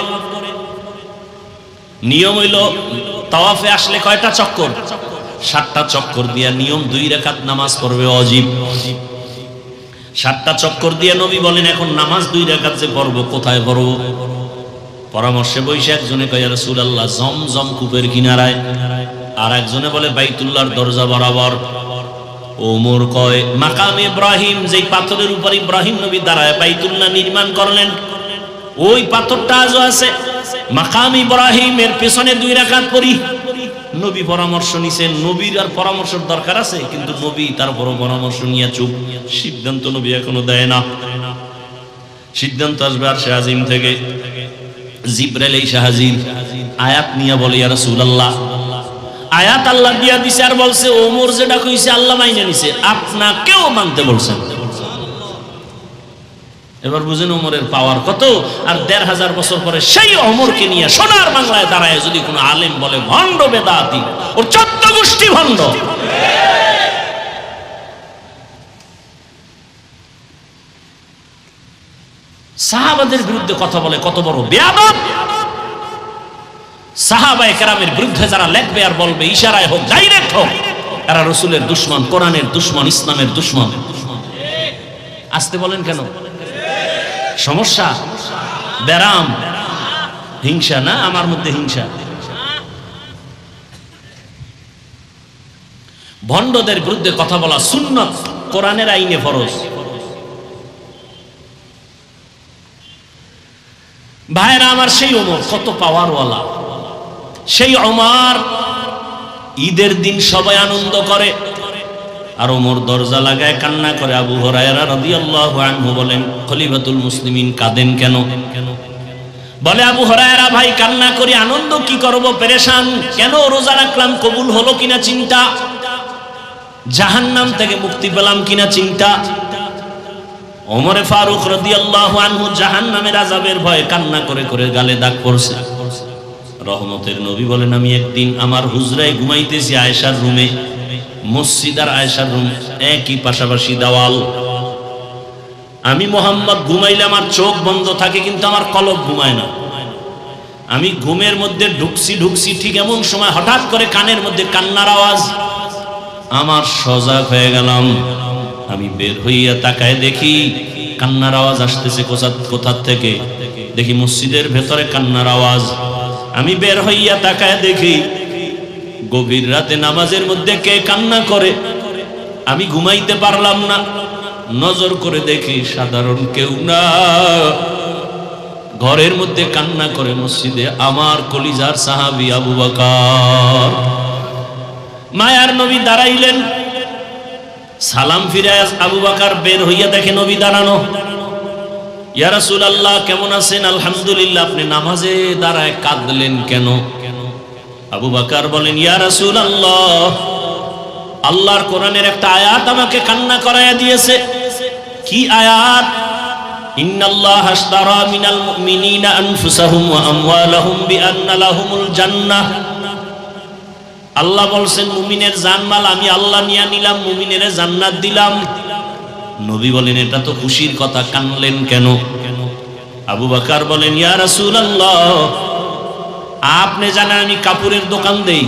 নিয়ম হইল তাওয়াফে আসলে কয়টা চক্কর? 7টা চক্কর দিয়া নিয়ম 2 রাকাত নামাজ পড়বে, অজিব। 7টা চক্কর দিয়ে নবী বলেন, এখন নামাজ 2 রাকাত যে পড়বো, কোথায় পড়বো? পরামর্শে বসে একজনে কয়, ইয়া রাসূলুল্লাহ, জমজম কূপের কিনারায়। আর একজনে বলে বাইতুল্লাহর দরজা বরাবর। ওমর কয়, মাকাম ইব্রাহিম, যেই পাথরের উপর ইব্রাহিম নবী দাঁড়ায় বাইতুল্লাহ নির্মাণ করলেন, ওই পাথরটা আজও আছে। মাকাম ইব্রাহিমের পেছনে 2 রাকাত পড়ি। নবী পরামর্শ নিছেন, নবীর আর পরামর্শের দরকার আছে, কিন্তু নবী তারপরও পরামর্শ নিয়ে চুপ। সিদ্ধান্ত নবী এখনো দেয় না। সিদ্ধান্ত আসবে আরশে আজিম থেকে। জিবরাইল এসে হাজির, আয়াত নিয়ে বলে, ইয়া রাসূলুল্লাহ, আয়াত আল্লাহ দিয়া দিছে, আর বলছে ওমর যেটা কইছে আল্লাহ মাইনে নিছে, আপনাকেও মানতে বলছেন। এবার বুঝেন ওমরের পাওয়ার কত। আর 1500 বছর পরে সেই ওমরকে নিয়ে সোনার বাংলায় দাঁড়ায় যদি কোনো আলেম বলে ভণ্ড বেদাতি, ওর 14 গোষ্ঠী ভণ্ড। সাহাবাদের বিরুদ্ধে কথা বলে কত বড় বেয়াদব। সাহাবায়ে কেরামের বিরুদ্ধে যারা লেখবে আর বলবে, ইশারায় হোক ডাইরেক্ট হোক, এরা রাসূলের দুশমন, কোরআনের দুশমন, ইসলামের দুশমন। আসতে বলেন কেন? সমস্যা, ব্যারাম, হিংসা না? আমার মধ্যে হিংসা। ভণ্ডদের বিরুদ্ধে কথা বলা সুন্নাত, কোরআনের আইনে ফরজ। ভাইরা আমার, সেই ওমর কত পাওয়ারওয়ালা। সেই ওমর ঈদের দিন সবাই আনন্দ করে, আর ওমর দরজা লাগায় কান্না করে। আবু হুরায়রা রাদিয়াল্লাহু আনহু বলেন, খলিফাতুল মুসলিমিন কাঁদেন কেন? বলে, আবু হুরায়রা ভাই কান্না করি, আনন্দ কি করব, পেরেশান। কেন? রোজা রাখলাম, কবুল হলো কিনা চিন্তা, জাহান্নাম থেকে মুক্তি পেলাম কিনা চিন্তা। ওমরে ফারুক রাদিয়াল্লাহু আনহু জাহান্নামের আযাবের ভয়ে কান্না করে করে গালে দাগ পড়ছে। রহমতের নবী বলেন, আমি একদিন আমার হুজরায় ঘুমাইতেছি, আয়েশার রুমে। মসজিদ আর আয়েশার রুম একই, পাশাপাশি দেওয়াল। আমি মুহাম্মদ ঘুমাইলে আমার চোখ বন্ধ থাকে, কিন্তু আমার কলব ঘুমায় না। আমি ঘুমের মধ্যে ঢুকছি, ঠিক এমন সময় হঠাৎ করে কানের মধ্যে কান্নার আওয়াজ। আমার সজাগ হয়ে গেলাম। আমি বের হইয়া তাকায় দেখি কান্নার আওয়াজ আসতেছে কোথা থেকে। দেখি মসজিদের ভেতরে কান্নার আওয়াজ। আমি বের হইয়া তাকায় দেখি গভীর রাতে নামাজের মধ্যে কে কান্না করে। আমি ঘুমাইতে পারলাম না, নজর করে দেখি সাধারণ কেউ না, ঘরের মধ্যে কান্না করে মসজিদে আমার কলিজার সাহাবী আবু বকর। মায়ার নবী দাঁড়াইলেন, সালাম ফিরে আবু বকর বের হইয়া দেখে নবী দাঁড়ানো। ইয়া রাসূলুল্লাহ কেমন আছেন? আলহামদুলিল্লাহ। আপনি নামাজে দাঁড়ায় কাঁদলেন কেন? আবু বকর বলেন, ইয়া রাসূলুল্লাহ, আল্লাহর কোরআনের একটা আয়াত আমাকে কান্না করায়া দিয়েছে। কি আয়াত? ইন্নাল্লাহা আশতারা মিনাল মুমিনিনা আনফুসাহুম ওয়া আমওয়ালাহুম বিআন্না লাহুমুল জান্নাহ। আল্লাহ বলছেন, মুমিনের জানমাল আমি আল্লাহ নিয়ে নিলাম, মুমিনের জান্নাত দিলাম। নবী বলেন, এটা তো খুশির কথা, কানলেন কেন? আবু বকর বলেন, ইয়া রাসূলুল্লাহ, আপনি জানেন আমি কাপড়ের দোকান দেই।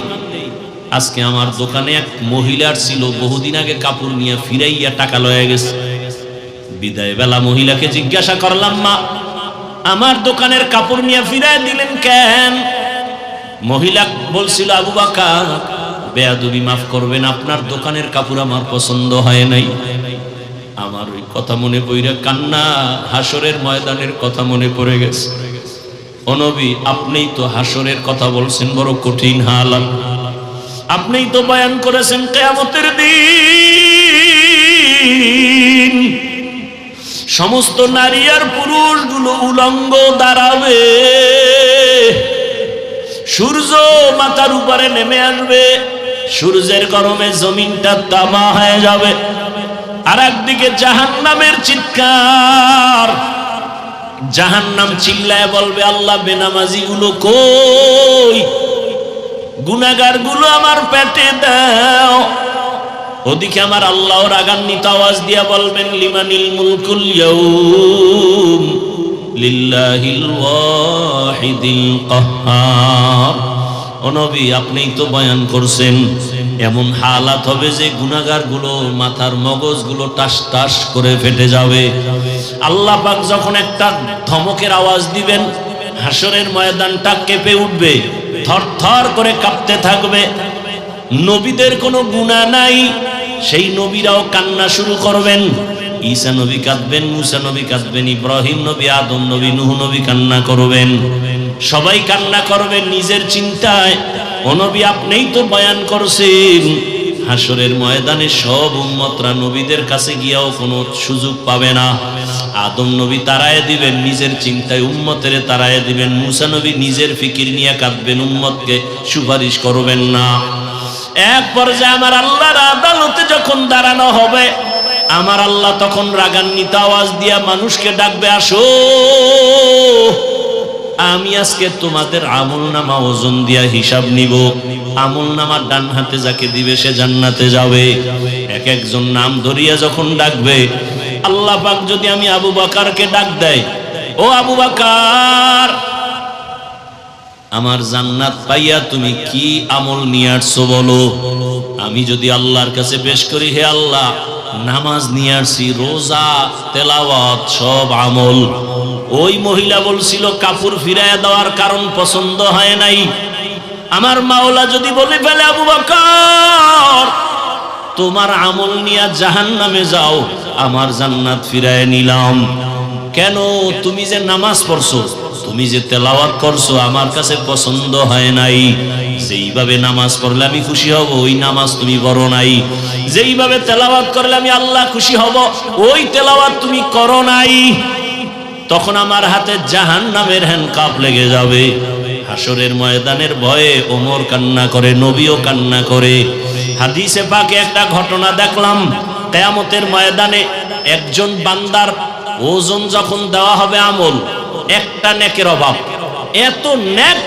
আজকে আমার দোকানে এক মহিলার ছিল, বহুদিন আগে কাপড় নিয়ে ফিরাইয়া টাকা লয়ে গেছে। বিদায় বেলা মহিলাকে জিজ্ঞাসা করলাম, মা, আমার দোকানের কাপড় নিয়ে ফিরাই দিলেন কেন? মহিলা বলছিল, আবু বকর বেয়াদবি মাফ করবেন, আপনার দোকানের কাপড় আমার পছন্দ হয় নাই। আমার ওই কথা মনে পড়ে কান্না, হাসরের ময়দানের কথা মনে পড়ে গেছে। ও নবী, আপনিই তো হাসরের কথা বলছেন, বড় কঠিন হালাত। আপনিই তো বয়ান করেছেন কিয়ামতের দিন সমস্ত নারী আর পুরুষগুলো উলঙ্গ দাঁড়াবে, সূর্য মাথার উপরে নেমে আসবে, সূর্যের গরমে জমিনটা তামা হয়ে যাবে। আর একদিকে জাহান্নামের চিৎকার, জাহান্নাম চিল্লায় বলবে, আল্লাহ বেনামাজি গুলো কই, গুনাহগার গুলো আমার পেটে দাও। ওদিকে আমার আল্লাহ রাগান্বিত আওয়াজ দিয়া বলবেন, লিমানিল মুলকুল ইয়াউম লিল্লাহিল ওয়াহিদিল কাহ্হার। ও নবী, আপনিই তো বয়ান করছেন এমন হালাত হবে যে গুনাহগার গুলো মাথার মগজ গুলো টাস টাস করে ফেটে যাবে। আল্লাহ পাক যখন একটা ধমকের আওয়াজ দিবেন, হাসরের ময়দানটা কেঁপে উঠবে, থরথর করে কাঁপতে থাকবে। নবীদের কোনো গুনাহ নাই, সেই নবীরাও কান্না শুরু করবেন। ঈসা নবী কাঁদবেন, মুসা নবী কাঁদবেন, ইব্রাহিম নবী, আদম নবী, নূহ নবী কান্না করবেন। সবাই কান্না করবেন নিজের চিন্তায়। ও নবী, আপনিই তো বয়ান করছেন হাসরের ময়দানে সব উম্মতরা নবীদের কাছে গিয়াও কোনো সুযোগ পাবে না। আদম নবী তাড়ায় দিবেন নিজের চিন্তায়, উম্মতের তাড়ায় দিবেন। মুসা নবী নিজের ফিকির নিয়ে কাঁদবেন, উম্মতকে সুপারিশ করবেন না। এক পর্যায়ে আমার আল্লাহর আদালতে যখন দাঁড়ানো হবে, আমার আল্লাহ তখন রাগান্বিত আওয়াজ দিয়া মানুষকে ডাকবে, আসো, আমি আজকে তোমাদের আমলনামা ওজন দিয়া হিসাব নিব। আমলনামার ডান হাতে যাকে দিবে সে জান্নাতে যাবে। এক একজন নাম ধরিয়া যখন ডাকবে, আল্লাহ পাক যদি আমি আবু বকরকে ডাক দেয়, ও আবু বকর, আমার জান্নাত পাইয়া তুমি কি আমল নিয়ে আসছো বলো। আমি যদি আল্লাহর কাছে পেশ করি, হে আল্লাহ, নামাজ নিয়ে আসছি, রোজা, তেলাওয়াত, সব আমল। ওই মহিলা বলছিল কাপড় ফিরাইয়া দেওয়ার কারণ পছন্দ হয় নাই। আমার মাওলা যদি বলে ফেলে, আবু বকর তোমার আমল নিয়ে জাহান্নামে যাও, আমার জান্নাত ফিরায় নিলাম। কেন? তুমি যে নামাজ পড়ছো, তুমি যে তেলাওয়াত করছো, আমার কাছে পছন্দ হয় নাই। যেইভাবে নামাজ পড়লে আমি খুশি হব, ওই নামাজ তুমি পড়ো নাই। যেইভাবে তেলাওয়াত করলে আমি আল্লাহ খুশি হব, ওই তেলাওয়াত তুমি করো নাই। তখন আমার হাতে জাহান্নামের হ্যান্ডকাপ লেগে যাবে। হাসরের ময়দানের ভয়ে ওমর কান্না করে, নবীও কান্না করে। হাদিসে পাকে একটা ঘটনা দেখলাম, কিয়ামতের ময়দানে একজন বান্দার ওজন যখন দেওয়া হবে আমল, একটা নেকের অভাব, এত নেক,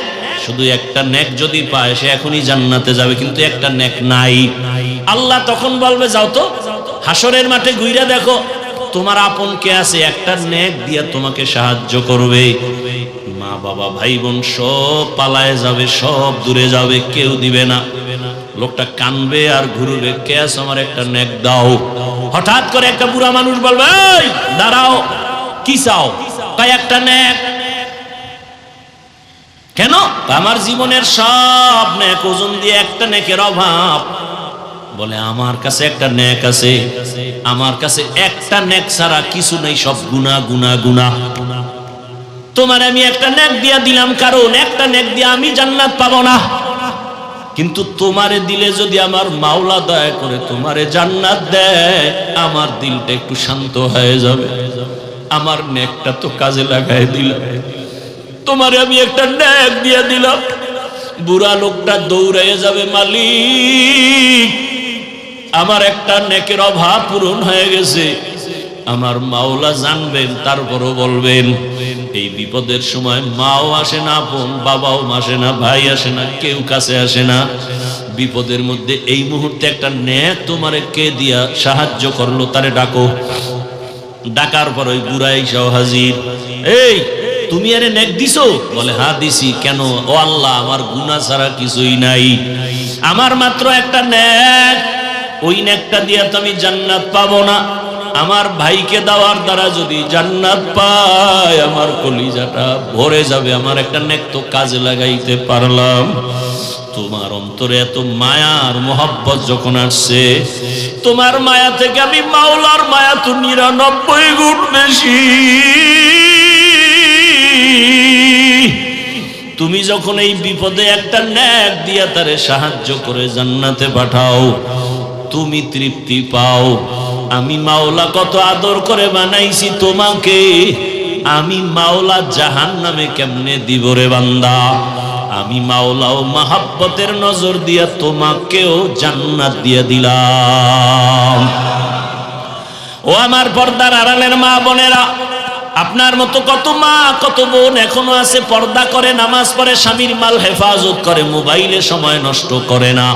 শুধু একটা নেক যদি পায় সে এখনই জান্নাতে যাবে, কিন্তু একটা নেক নাই। আল্লাহ তখন বলবে, যাও তো হাসরের মাঠে ঘুরে দেখো তোমার আপন কে আছে, একটা নেক দিয়া তোমাকে সাহায্য করবে। মা বাবা ভাই বোন সব পালায় যাবে, সব দূরে যাবে, কেউ দিবে না। লোকটা কানবে আর ঘুরবে, কে আছে আমার একটা নেক দাও। হঠাৎ করে একটা বুড়া মানুষ বলবে, এই দাঁড়াও, কি চাও? তাই একটা নেক। কেন? আমার জীবনের সব নেক ওজন দিয়ে একটা নেকের অভাব। বলে আমার কাছে একটা নেক আছে, আমার কাছে একটা নেক ছাড়া কিছু নেই, সব গুনাহ গুনাহ গুনাহ। তোমার আমি একটা নেক দিয়া দিলাম, কারণ একটা নেক দিয়ে আমি জান্নাত পাবো না, কিন্তু তোমারে দিলে যদি আমার মাওলা দয়া করে তোমারে জান্নাত দেয়, আমার দিলটা একটু শান্ত হয়ে যাবে। আমার নেকটা তো কাজে লাগাই দিলাম, তোমারে আমি একটা নেক দিয়ে দিলাম। বুড়া লোকটা দৌড়াইয়া যাবে, মালিক আমার একটা নেকের অভাব পূরণ হয়ে গেছে। আমার মাওলা জানবেন, তারপরও বলবেন। এই বিপদের সময় মাও আসে না, বোন বাবাও আসে না, ভাই আসে না, কেউ কাছে আসে না। বিপদের মধ্যে এই মুহূর্তে একটা নেক তোমারে কে দিয়া সাহায্য করলো, তারে ডাকো। ডাকার পর ওই বুড়া এসেও হাজির। এই তুমি আরে নেক দিছো? বলে হ্যাঁ দিছি। কেন? ও আল্লাহ, আমার গুনাহ ছাড়া কিছুই নাই, আমার মাত্র একটা নেক, ওই নেকটা দিয়ে তো আমি জান্নাত পাবো না। আমার ভাইকে দেওয়ার দ্বারা যদি জান্নাত পায়, আমার কলিজাটা ভরে যাবে। আমার একটা নেক তো কাজে লাগাইতে পারলাম। তোমার অন্তরে এত মায়ার মোহাব্বত যখন আসছে, তোমার মায়া থেকে আমি মাওলার মায়া তো 99 গুণ বেশি। তুমি যখন এই বিপদে একটা নেক দিয়া তারে সাহায্য করে জান্নাতে পাঠাও, তুমি তৃপ্তি পাও। আমি মাওলা কত আদর করে বানাইছি তোমাকে, আমি মাওলা জাহান্নামে কেমনে দিব রে বান্দা। আমি মাওলাও মাহাব্বতের নজর দিয়া তোমাকেও জান্নাত দিয়ে দিলাম। ও আমার পর্দার আড়ালের মা বোনেরা, আপনার মতো কত মা কত বোন এখনো আছে, পর্দা করে, নামাজ পড়ে, স্বামীর মাল হেফাজত করে, মোবাইলে সময় নষ্ট করে না।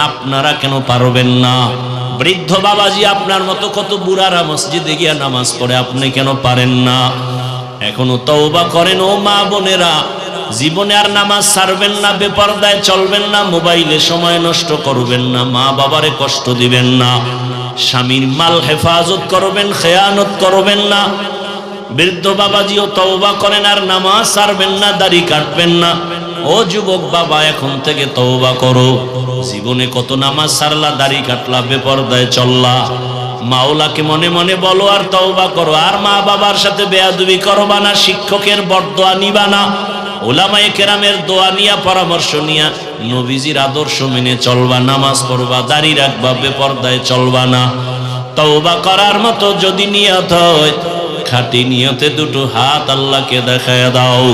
আপনারা কেন পারবেন না? বৃদ্ধ বাবাজি, আপনার মতো কত বুড়ারা মসজিদে গিয়া নামাজ পড়ে, আপনি কেন পারেন না? এখনো তওবা করেন। ও মা বোনেরা, জীবনে আর নামাজ ছাড়বেন না, বেপরদায় চলবেন না, মোবাইলে সময় নষ্ট করবেন না, মা বাবারে কষ্ট দিবেন না, স্বামীর মাল হেফাজত করবেন, খেয়ানত করবেন না। বৃদ্ধ বাবাজিও তওবা করেন, আর নামাজ ছাড়বেন না, দাড়ি কাটবেন না। ও যুবক বাবা, এখন থেকে তওবা করো। জীবনে কত নামাজ ছাড়লা, দাড়ি কাটলা, বেপরদায় চললা। মাওলাকে মনে মনে বলো আর তওবা করো। আর মা বাবার সাথে বেয়াদবি করবা না, শিক্ষকের বরদোয়া নিবা না, উলামায়ে কেরামের দোয়া নিয়া, পরামর্শ নিয়া, নবীজির আদর্শ মেনে চলবা, নামাজ পড়বা, দাড়ি রাখবা, বেপরদায় চলবা না। তওবা করার মতো যদি নিয়ত হয়, খাঁটি নিয়তে দুটো হাত আল্লাহকে দেখায় দাও।